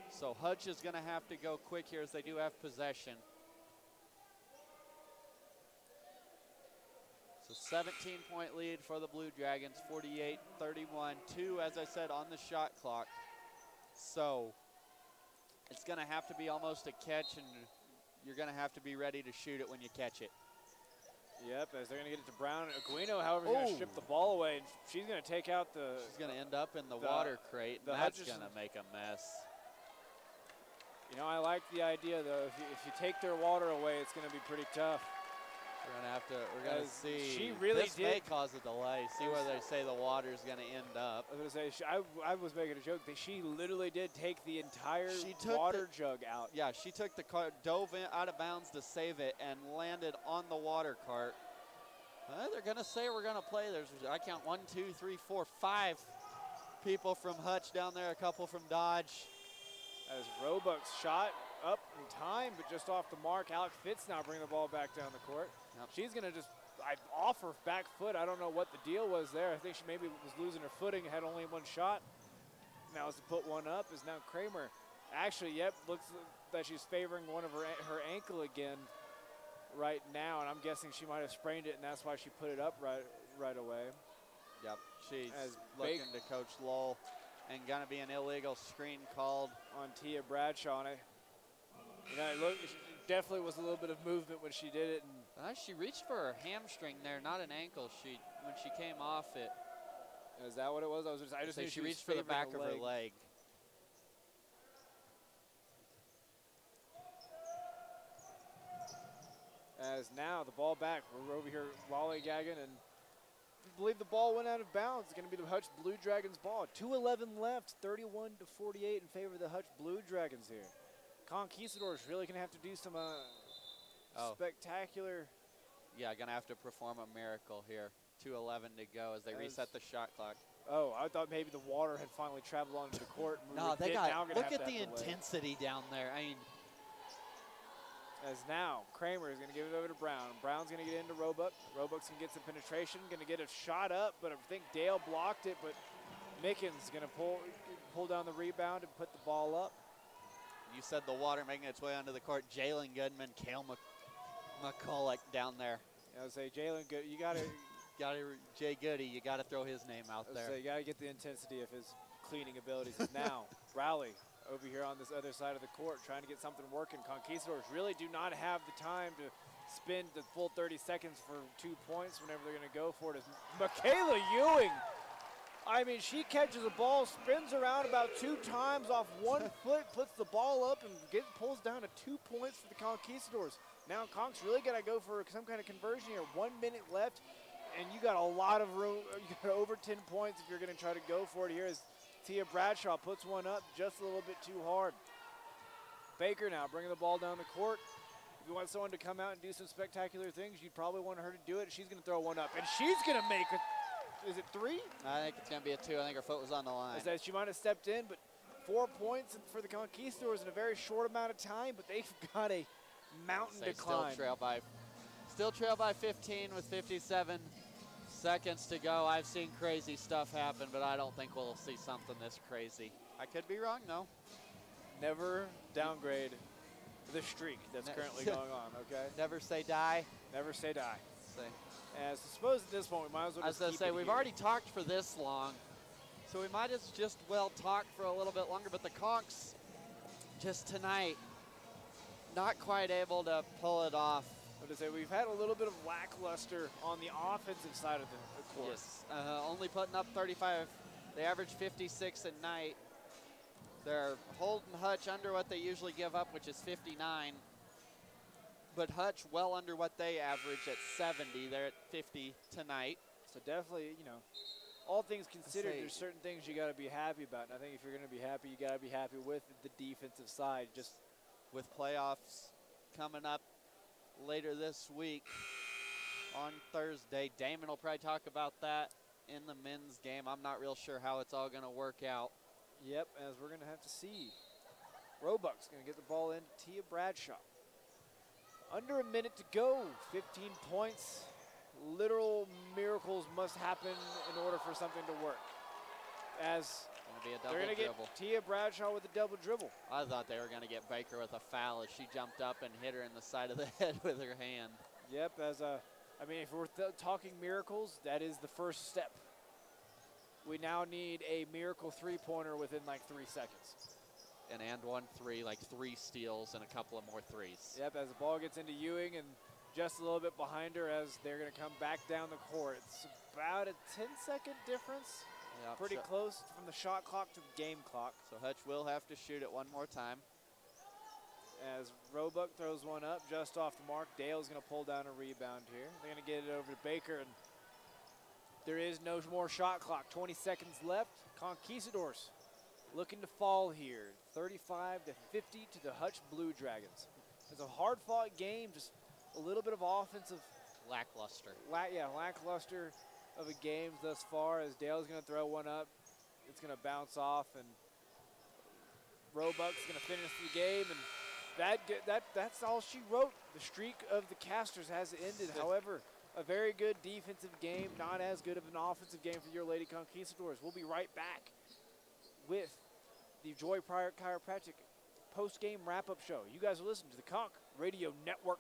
So Hutch is gonna have to go quick here as they do have possession. So 17-point lead for the Blue Dragons, 48-31. 2, as I said, on the shot clock. So it's gonna have to be almost a catch, and you're gonna have to be ready to shoot it when you catch it. Yep, as they're going to get it to Brown. Aguino, however, is going to strip the ball away, and she's going to take out the... She's going to end up in the water crate, and that's going to make a mess. You know, I like the idea, though. If you take their water away, it's going to be pretty tough. We're gonna see. She really this may cause a delay. See where they say the water's gonna end up. I was gonna say, I was making a joke that she literally did take the entire water jug out. Yeah, she took the cart, dove in, out of bounds to save it, and landed on the water cart. They're gonna say we're gonna play. I count 1, 2, 3, 4, 5 people from Hutch down there, a couple from Dodge. As Roebuck's shot up in time, but just off the mark. Alec Fitz now bringing the ball back down the court. Yep. She's going to just off her back foot. I don't know what the deal was there. I think she maybe was losing her footing, had only one shot. Now is to put one up is now Kramer. Actually, yep, looks that she's favoring one of her ankle again right now, and I'm guessing she might have sprained it, and that's why she put it up right away. Yep, she's looking to Coach Lowell, and going to be an illegal screen called on Tia Bradshaw. And it definitely was a little bit of movement when she did it. And she reached for her hamstring there, not an ankle. When she came off it. Is that what it was? I just knew she reached for the back of her leg. As now the ball back. We're over here lollygagging, and I believe the ball went out of bounds. It's going to be the Hutch Blue Dragons ball. 2:11 left, 31-48 in favor of the Hutch Blue Dragons here. Conquistadors really going to have to do some spectacular. Yeah, going to have to perform a miracle here. 2:11 to go as they reset the shot clock. Oh, I thought maybe the water had finally traveled onto the court. No, they look at the intensity down there. I mean, as now Kramer is going to give it over to Brown. Brown's going to get into Roebuck. Roebuck's going to get some penetration, going to get a shot up, but I think Dale blocked it, but Mickens going to pull pull down the rebound and put the ball up. You said the water making its way onto the court. Jalen Goodman, Kale McCulloch down there. I would say Jalen Good. You got to Jay Goody. You got to throw his name out there. So you got to get the intensity of his cleaning abilities. Now Rowley over here on this other side of the court trying to get something working. Conquistadors really do not have the time to spend the full 30 seconds for 2 points whenever they're going to go for it. As Michaela Ewing, I mean, she catches a ball, spins around about 2 times off 1 foot, puts the ball up, and pulls down to 2 points for the Conquistadors. Now Conks really got to go for some kind of conversion here. 1 minute left, and you got a lot of room. You got over 10 points if you're going to try to go for it here as Tia Bradshaw puts one up just a little bit too hard. Baker now bringing the ball down the court. If you want someone to come out and do some spectacular things, you'd probably want her to do it. She's going to throw one up, and she's going to make it. Is it 3? I think it's going to be a 2. I think her foot was on the line. She might have stepped in, but 4 points for the Conquistadors in a very short amount of time, but they've got a mountain to climb. Still trail by 15 with 57 seconds to go. I've seen crazy stuff happen, but I don't think we'll see something this crazy. I could be wrong, though. Never downgrade the streak that's currently going on, okay? Never say die. Never say die. Say. As I suppose at this point we might as well just keep it we've here. already talked for this long, so we might as just well talk for a little bit longer, but the Conks just tonight not quite able to pull it off. We've had a little bit of lackluster on the offensive side of the court. Yes, only putting up 35. They average 56 a night. They're holding Hutch under what they usually give up, which is 59. But Hutch well under what they average at 70. They're at 50 tonight. So definitely, all things considered, there's certain things you got to be happy about. And I think if you're going to be happy, you got to be happy with the defensive side. Just with playoffs coming up later this week on Thursday. Damon will probably talk about that in the men's game. I'm not real sure how it's all going to work out. Yep, as we're going to have to see. Roebuck's going to get the ball in to Tia Bradshaw. Under a minute to go, 15 points. Literal miracles must happen in order for something to work. As they're going to get Tia Bradshaw with a double dribble. I thought they were going to get Baker with a foul as she jumped up and hit her in the side of the head with her hand. Yep, if we're talking miracles, that is the first step. We now need a miracle three-pointer within like 3 seconds. And 1-3, like 3 steals and a couple of more threes. Yep, as the ball gets into Ewing and just a little bit behind her as they're going to come back down the court. It's about a 10-second difference. Yep, pretty close from the shot clock to the game clock. So Hutch will have to shoot it one more time. As Roebuck throws one up just off the mark, Dale's going to pull down a rebound here. They're going to get it over to Baker, and there is no more shot clock. 20 seconds left. Conquistadors looking to fall here. 35-50 to the Hutch Blue Dragons. It's a hard-fought game, just a little bit of offensive lackluster. Lackluster of a game thus far as Dale's going to throw one up. It's going to bounce off, and Roebuck's going to finish the game, and that's all she wrote. The streak of the Casters has ended. However, a very good defensive game, not as good of an offensive game for your Lady Conquistadors. We'll be right back with the Joy Chiropractic post-game wrap-up show. You guys are listening to the Conch Radio Network.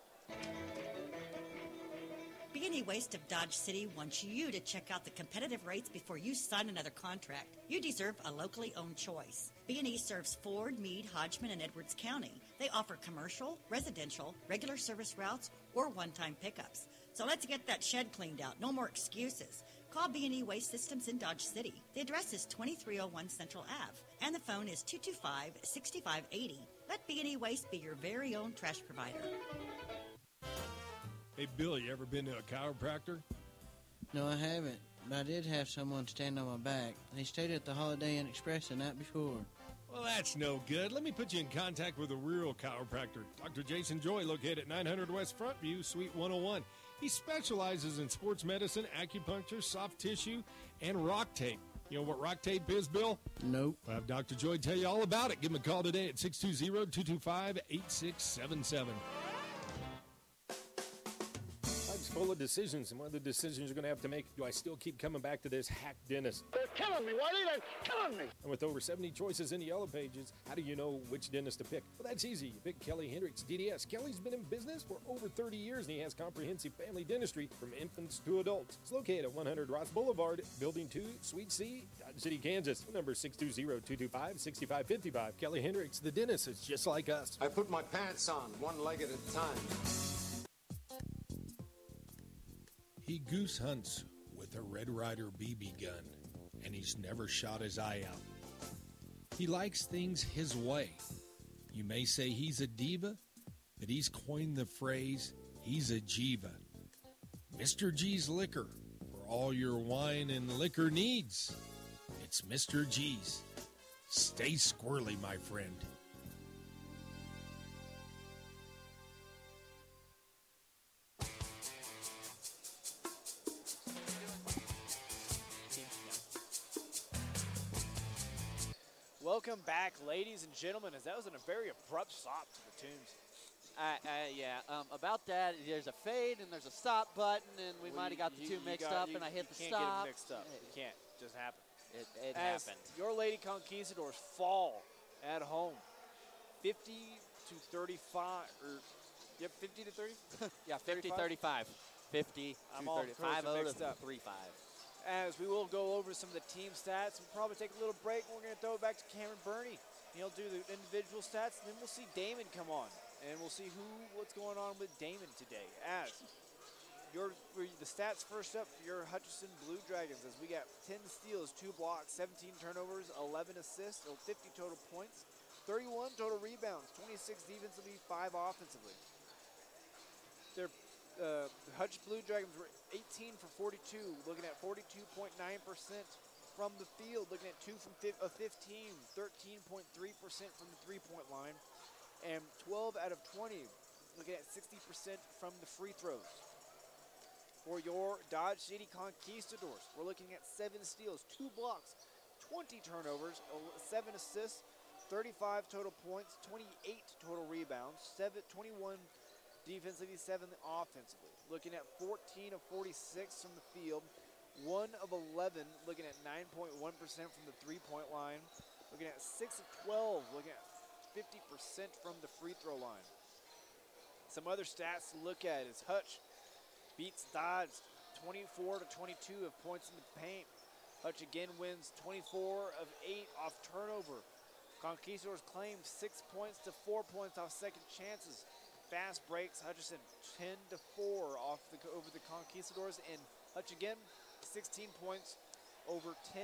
B&E Waste of Dodge City wants you to check out the competitive rates before you sign another contract. You deserve a locally owned choice. B&E serves Ford, Meade, Hodgman, and Edwards County. They offer commercial, residential, regular service routes, or one-time pickups. So let's get that shed cleaned out. No more excuses. Call B&E Waste Systems in Dodge City. The address is 2301 Central Ave, and the phone is 225-6580. Let B&E Waste be your very own trash provider. Hey, Bill, you ever been to a chiropractor? No, I haven't, but I did have someone stand on my back. They stayed at the Holiday Inn Express the night before. Well, that's no good. Let me put you in contact with a real chiropractor. Dr. Jason Joy, located at 900 West Frontview, Suite 101. He specializes in sports medicine, acupuncture, soft tissue, and rock tape. You know what rock tape is, Bill? Nope. We'll have Dr. Joy tell you all about it. Give him a call today at 620-225-8677. full of decisions, and one of the decisions you're going to have to make, do I still keep coming back to this hack dentist? They're killing me, Whitey. They're killing me. And with over 70 choices in the Yellow Pages, how do you know which dentist to pick? Well, that's easy. You pick Kelly Hendricks, DDS. Kelly's been in business for over 30 years, and he has comprehensive family dentistry from infants to adults. It's located at 100 Ross Boulevard, Building 2, Suite C, Dodge City, Kansas. Number 620-225-6555. Kelly Hendricks, the dentist, is just like us. I put my pants on, one leg at a time. He goose hunts with a Red Ryder BB gun, and he's never shot his eye out. He likes things his way. You may say he's a diva, but he's coined the phrase, he's a Jiva. Mr. G's Liquor, for all your wine and liquor needs. It's Mr. G's. Stay squirrely, my friend. Welcome back, ladies and gentlemen, as that was a very abrupt stop to the Tombs. About that, there's a fade and there's a stop button, and we might have got the two mixed up, and I hit the stop. You can't get them mixed up. You can't. It just happened. It as happened. Your Lady Conquistadors fall at home, 50 to 35. Or, yep, 50 to 30. Yeah, 50-35. 50 I'm all 35 mixed up. 3-5. As we will go over some of the team stats, we'll probably take a little break. We're going to throw it back to Cameron Burney. He'll do the individual stats, and then we'll see Damon come on, and we'll see what's going on with Damon today. As the stats first up for your Hutchinson Blue Dragons, as we got 10 steals, 2 blocks, 17 turnovers, 11 assists, 50 total points, 31 total rebounds, 26 defensively, 5 offensively. The Hutch Blue Dragons were 18 for 42, looking at 42.9% from the field, looking at 2 from 15, 13.3% from the three-point line, and 12 out of 20, looking at 60% from the free throws. For your Dodge City Conquistadors, we're looking at 7 steals, 2 blocks, 20 turnovers, 7 assists, 35 total points, 28 total rebounds, 21 defensively, 7 offensively. Looking at 14 of 46 from the field, 1 of 11, looking at 9.1% from the three-point line. Looking at 6 of 12, looking at 50% from the free throw line. Some other stats to look at is Hutch beats Dodge 24 to 22 of points in the paint. Hutch again wins 24 of 8 off turnover. Conquistadors claim 6 points to 4 points off second chances. Fast breaks, Hutchinson 10 to 4 over the Conquistadors, and Hutch again 16 points over 10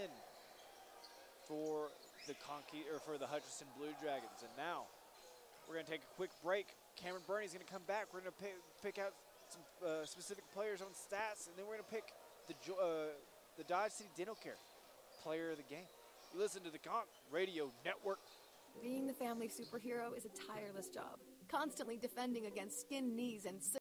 for the Hutchinson Blue Dragons. And now we're going to take a quick break. Cameron Burney's going to come back. We're going to pick out some specific players on stats, and then we're going to pick the Dodge City Dental Care player of the game. You listen to the Conch Radio Network. Being the family superhero is a tireless job, constantly defending against skin, knees, and